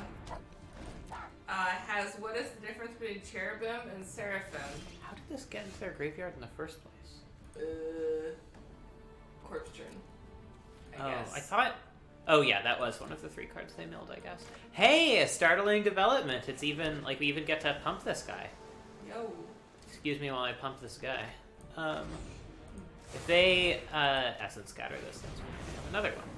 has what is the difference between cherubim and seraphim? How did this get into their graveyard in the first place? Corpse Churn. I guess. I thought... Oh yeah, that was one of the 3 cards they milled, I guess. Hey, a startling development. It's even, like, we even get to pump this guy. Yo. Excuse me while I pump this guy. If they Essence Scatter this, that's when we have another one.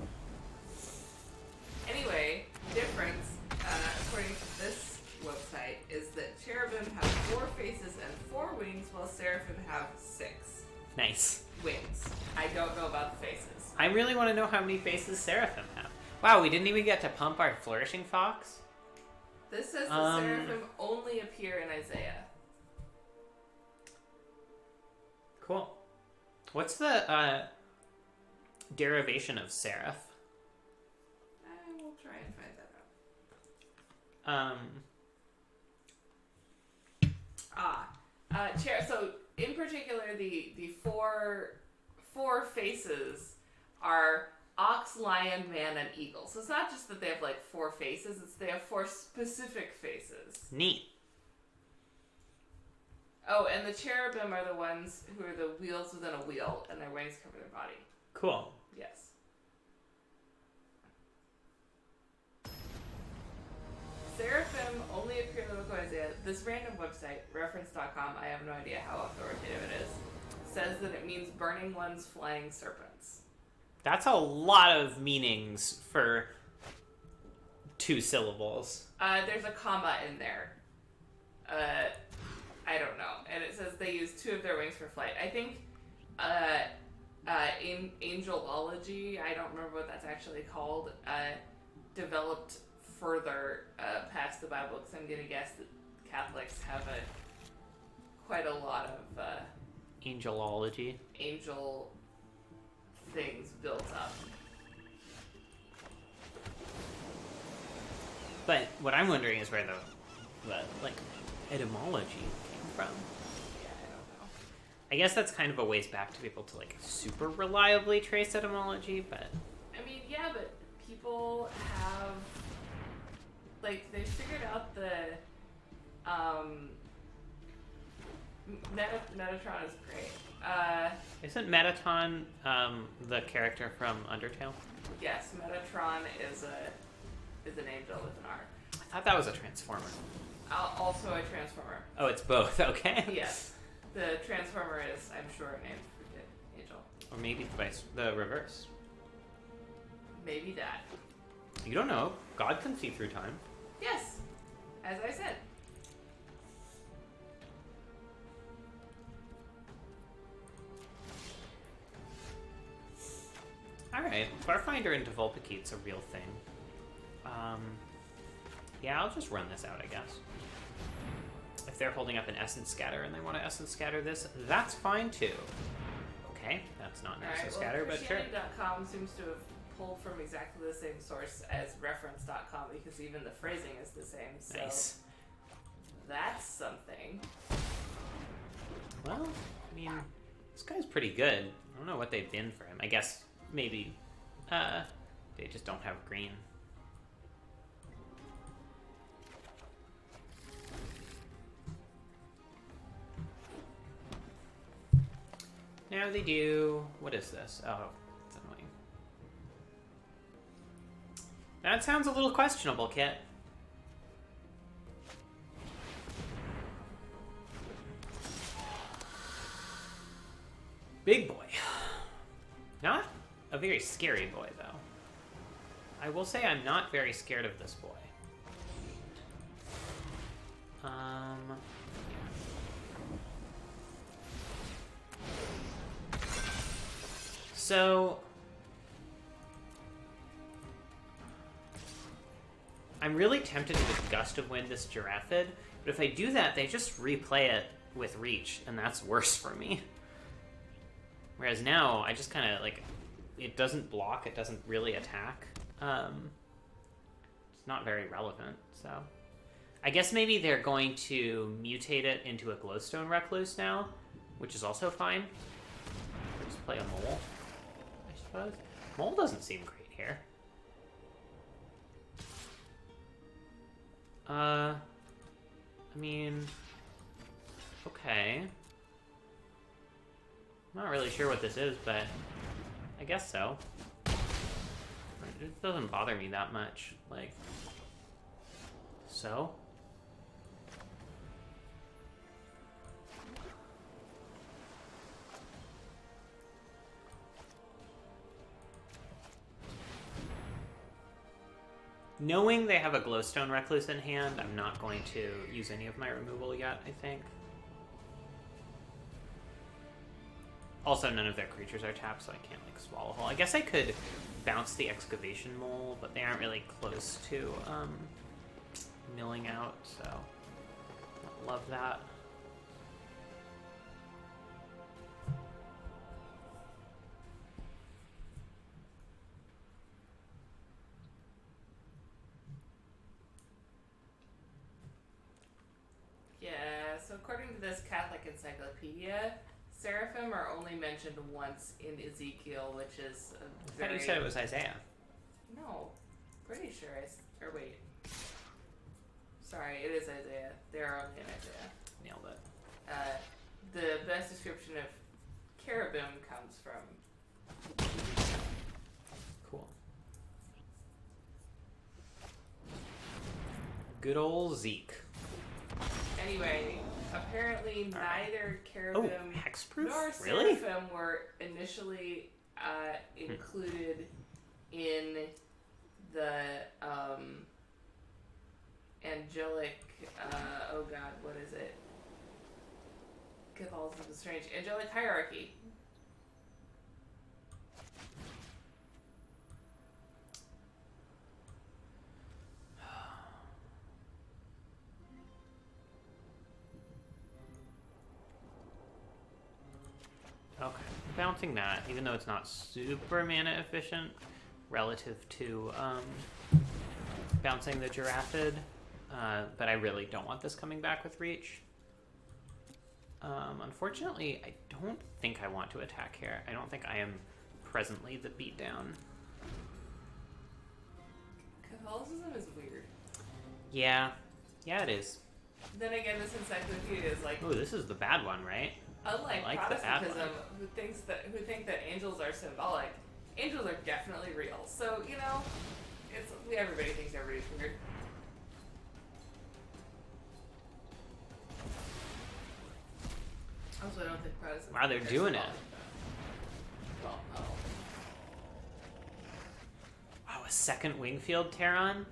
Anyway, difference, according to this website, is that cherubim have 4 faces and 4 wings, while seraphim have 6. Nice. Wings. I don't know about the faces. I really want to know how many faces Seraphim have. Wow, we didn't even get to pump our Flourishing Fox? This says the seraphim only appear in Isaiah. Cool. What's the derivation of Seraph? I will try and find that out. So in particular, the four faces are ox, lion, man, and eagle. So it's not just that they have like 4 faces; it's they have 4 specific faces. Neat. Oh, and the cherubim are the ones who are the wheels within a wheel, and their wings cover their body. Cool. Yes. Seraphim only appear in the book of Isaiah. This random website, reference.com, I have no idea how authoritative it is, says that it means burning one's flying serpents. That's a lot of meanings for 2 syllables. There's a comma in there. I don't know. And it says they use 2 of their wings for flight. I think angelology, I don't remember what that's actually called, developed further past the Bible, because I'm going to guess that Catholics have quite a lot of angelology. Angel things built up. But what I'm wondering is where the like etymology came from. Yeah, I don't know. I guess that's kind of a ways back to be able to like super reliably trace etymology, but I mean, yeah, but people have like they figured out the Metatron is great. Isn't Metaton the character from Undertale? Yes, Metatron is an angel with an R. I thought that was a Transformer. Also a Transformer. Oh, it's both. Okay. Yes, the Transformer is, I'm sure, named for the angel. Or maybe the reverse. Maybe that. You don't know. God can see through time. Yes, as I said. Alright, Farfinder into Vulpikeet's a real thing. Yeah, I'll just run this out, I guess. If they're holding up an Essence Scatter and they want to Essence Scatter this, that's fine too. Okay, that's not an Essence Scatter, but sure. Christianity.com seems to have pulled from exactly the same source as reference.com, because even the phrasing is the same, so nice. That's something. Well, I mean, this guy's pretty good. I don't know what they've been for him. I guess maybe they just don't have green. Now they do... What is this? Oh, it's annoying. That sounds a little questionable, Kit. Big boy. Not a very scary boy, though. I will say I'm not very scared of this boy. So I'm really tempted to just Gust of Wind this Giraffid, but if I do that, they just replay it with Reach, and that's worse for me. Whereas now, I just kind of, like, it doesn't block, it doesn't really attack. It's not very relevant, so... I guess maybe they're going to mutate it into a Glowstone Recluse now, which is also fine. Or just play a Mole, I suppose. Mole doesn't seem great here. I mean... Okay. I'm not really sure what this is, but I guess so. It doesn't bother me that much, like... So? Knowing they have a Glowstone Recluse in hand, I'm not going to use any of my removal yet, I think. Also, none of their creatures are tapped, so I can't, like, Swallow Whole. I guess I could bounce the Excavation Mole, but they aren't really close to, milling out, so... Don't love that. Yeah, so according to this Catholic encyclopedia, Seraphim are only mentioned once in Ezekiel, which is a very... I thought you said it was Isaiah. No, pretty sure or wait. Sorry, it is Isaiah. They're only in Isaiah. Nailed it. The best description of cherubim comes from... Cool. Good old Zeke. Anyway, apparently neither cherubim hexproof? nor Really? seraphim were initially included in the angelic, oh god, what is it? Catholicism is strange. Angelic hierarchy. Okay, bouncing that, even though it's not super mana efficient relative to bouncing the Giraffid, but I really don't want this coming back with Reach. Unfortunately, I don't think I want to attack here. I don't think I am presently the beatdown. Catholicism is weird. Yeah, it is. Then again, this encyclopedia is like... Oh, this is the bad one, right? Unlike like Protestantism, who think that angels are symbolic, angels are definitely real. So, you know, everybody thinks everybody's weird. Also, I don't think Protestants... Wow, they're doing it. Well, no. Wow, a second Wingfield Terran?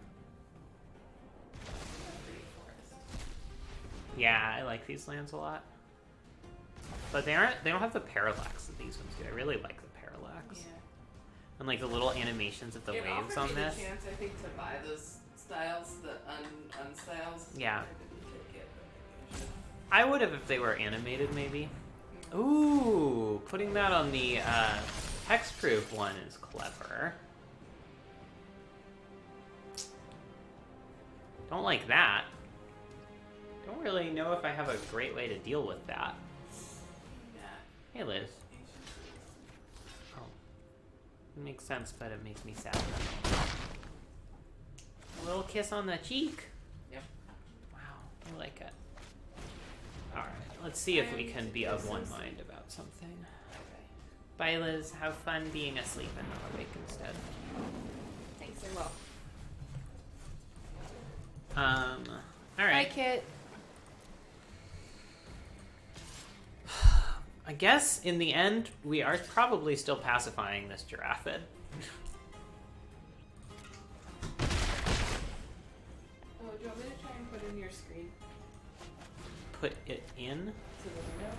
Yeah, I like these lands a lot. But they don't have the parallax that these ones do. I really like the parallax. Yeah. And like the little animations of the waves on this. It offered me the chance, I think, to buy those styles, the unstyles. Yeah. I didn't take it. I would have if they were animated, maybe. Ooh, putting that on the hexproof one is clever. Don't like that. Don't really know if I have a great way to deal with that. Hey, Liz. Oh. It makes sense, but it makes me sad. A little kiss on the cheek. Yep. Wow, I like it. Alright, let's see if we can be of one mind about something. Okay. Bye, Liz. Have fun being asleep and not awake instead. Thanks, I will. Alright. Bye, Kit. I guess, in the end, we are probably still pacifying this Giraffid. Oh, do you want me to try and put in your screen? Put it in? To the window?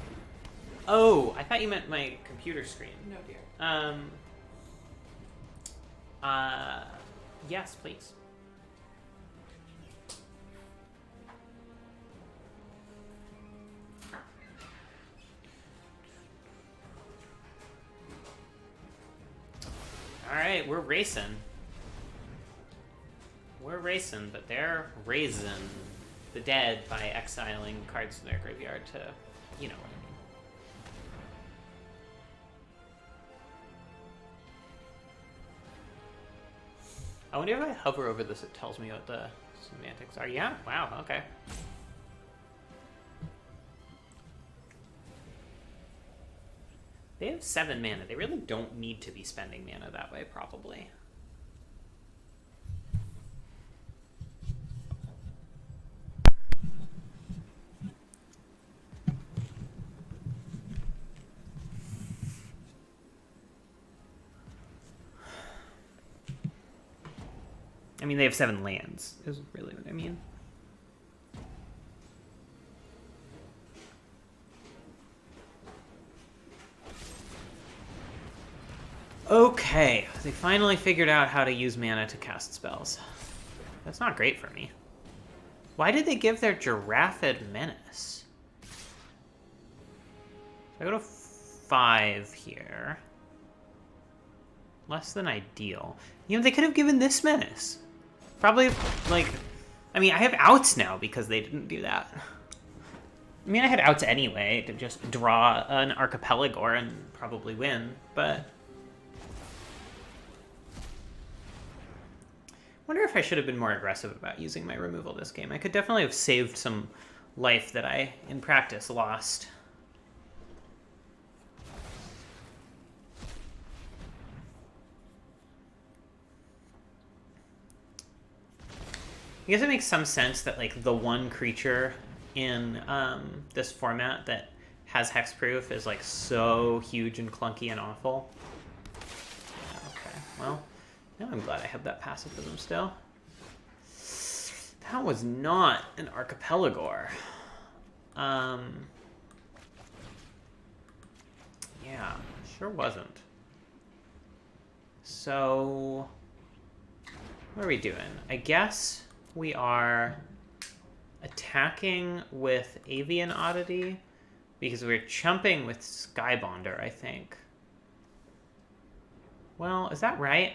Oh, I thought you meant my computer screen. No, dear. Yes, please. right, we're racing. We're racing, but they're raising the dead by exiling cards in their graveyard to, you know what I mean. I wonder if I hover over this, it tells me what the semantics are. Yeah, wow, okay. They have 7 mana. They really don't need to be spending mana that way, probably. I mean, they have 7 lands, is really what I mean. Okay, they finally figured out how to use mana to cast spells. That's not great for me. Why did they give their Giraffe Menace? So I go to 5 here. Less than ideal. You know, they could have given this Menace. Probably, like... I mean, I have outs now because they didn't do that. I mean, I had outs anyway to just draw an Archipelagore and probably win, but... Wonder if I should have been more aggressive about using my removal this game. I could definitely have saved some life that I, in practice, lost. I guess it makes some sense that, like, the one creature in this format that has hexproof is, like, so huge and clunky and awful. Yeah, okay, well... Now I'm glad I have that pacifism still. That was not an Archipelagore. Yeah, sure wasn't. So, what are we doing? I guess we are attacking with Avian Oddity because we're chumping with Skybonder, I think. Well, is that right?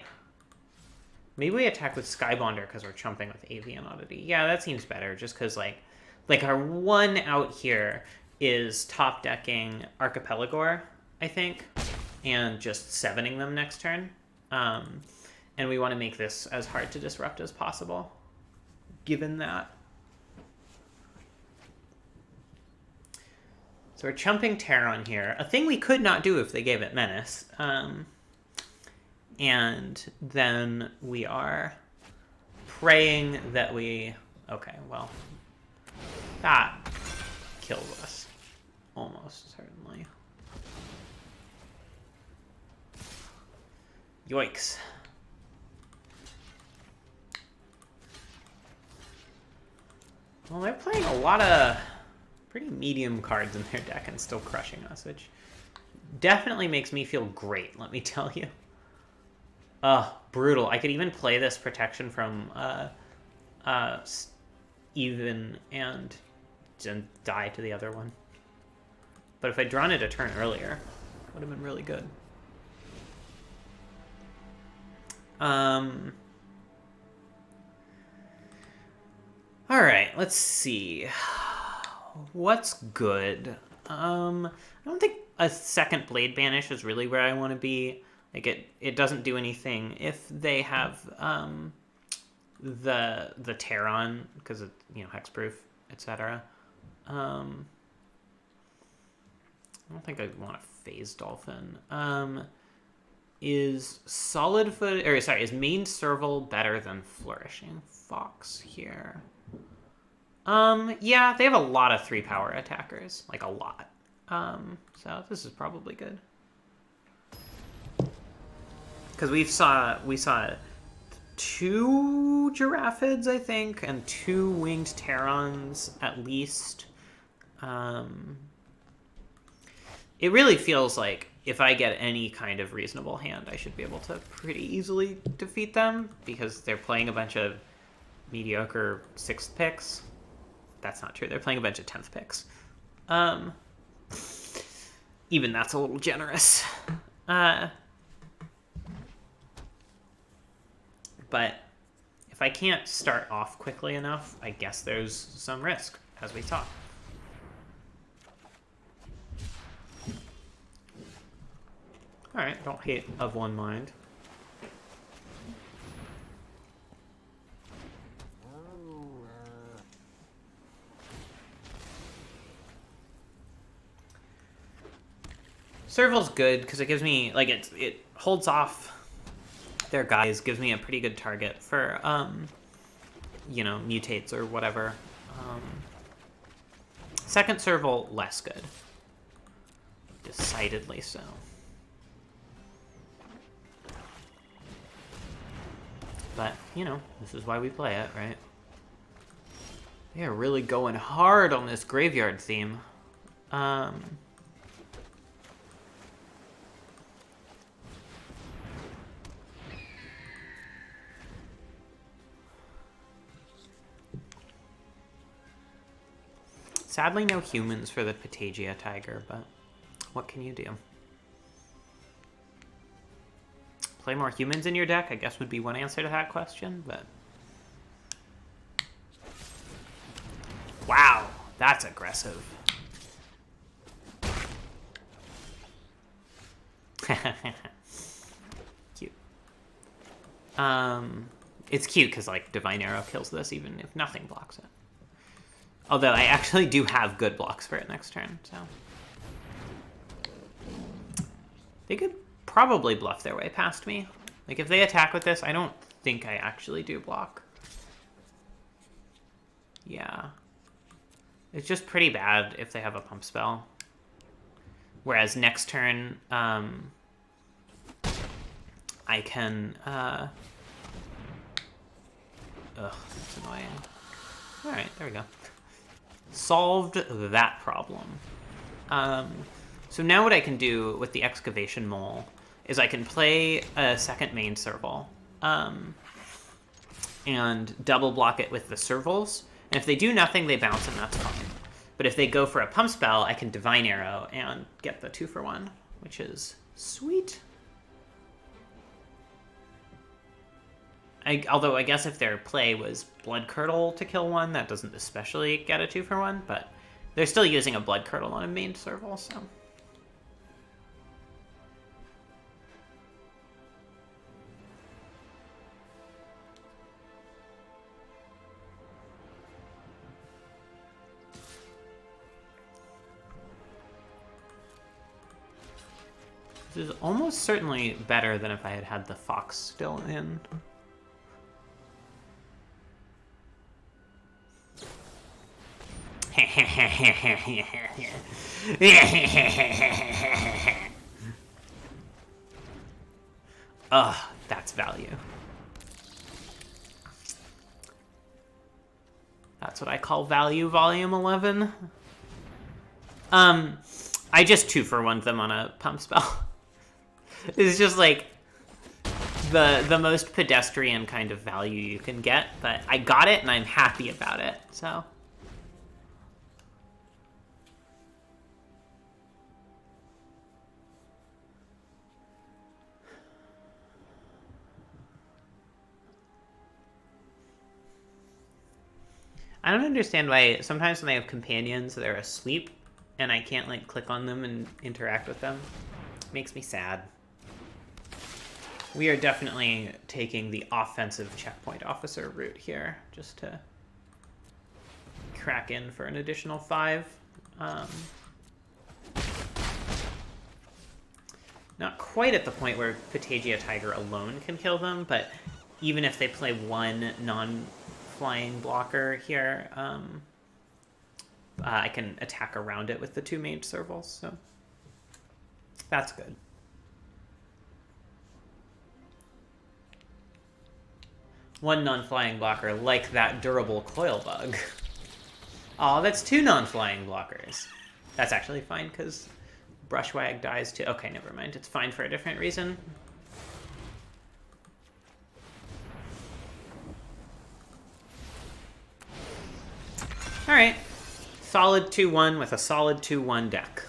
Maybe we attack with Skybonder because we're chumping with Avian Oddity. Yeah, that seems better, just because, like our one out here is top decking Archipelagore, I think, and just 7ing them next turn. And we want to make this as hard to disrupt as possible, given that. So we're chumping Terron here, a thing we could not do if they gave it Menace. And then we are praying that we... Okay, well, that kills us. Almost, certainly. Yoicks. Well, they're playing a lot of pretty medium cards in their deck and still crushing us, which definitely makes me feel great, let me tell you. Brutal. I could even play this protection from even and die to the other one. But if I'd drawn it a turn earlier, it would have been really good. Alright, let's see. What's good? I don't think a second Blade Banish is really where I want to be. Like, it doesn't do anything if they have the Terron, because it's, you know, hexproof, etc. I don't think I want a Phase Dolphin. Is Solid Foot, or sorry, is Main Serval better than Flourishing Fox here? Yeah, they have a lot of 3-power attackers, like a lot. So this is probably good. Because we saw 2 Giraffids, I think, and 2 Winged Terrons at least. It really feels like if I get any kind of reasonable hand, I should be able to pretty easily defeat them, because they're playing a bunch of mediocre 6th picks. That's not true. They're playing a bunch of 10th picks. Even that's a little generous. But if I can't start off quickly enough, I guess there's some risk, as we saw. Alright, don't hate of one mind. Serval's good because it gives me, like, it holds off their guys, gives me a pretty good target for, you know, mutates or whatever. Second Serval, less good. Decidedly so. But, you know, this is why we play it, right? They are really going hard on this graveyard theme. Sadly, no humans for the Patagia Tiger, but what can you do? Play more humans in your deck, I guess, would be one answer to that question, but... Wow, that's aggressive. Cute. It's cute because, like, Divine Arrow kills this even if nothing blocks it. Although I actually do have good blocks for it next turn, so... They could probably bluff their way past me. Like, if they attack with this, I don't think I actually do block. Yeah. It's just pretty bad if they have a pump spell. Whereas next turn, I can, Ugh, that's annoying. Alright, there we go. Solved that problem. So now what I can do with the Excavation Mole is I can play a second main Serval, and double block it with the Servals. And if they do nothing, they bounce, and that's fine. But if they go for a pump spell, I can Divine Arrow and get the 2-for-1, which is sweet. Although I guess if their play was Blood Curdle to kill one, that doesn't especially get a 2-for-1, but they're still using a Blood Curdle on a main Serval, so... This is almost certainly better than if I had had the Fox still in. Ugh, that's value. That's what I call value, volume 11. I just 2-for-1'd them on a pump spell. It's just like the most pedestrian kind of value you can get, but I got it and I'm happy about it, so. I don't understand why sometimes when they have companions, they're asleep and I can't like click on them and interact with them. It makes me sad. We are definitely taking the offensive checkpoint officer route here, just to crack in for an additional 5. Not quite at the point where Patagia Tiger alone can kill them, but even if they play one non-flying blocker here, I can attack around it with the 2 main Servals, so that's good. One non-flying blocker, like that durable coil bug. Oh, that's 2 non-flying blockers. That's actually fine, because Brushwag dies too. Okay, never mind. It's fine for a different reason. Alright. Solid 2-1 with a solid 2-1 deck.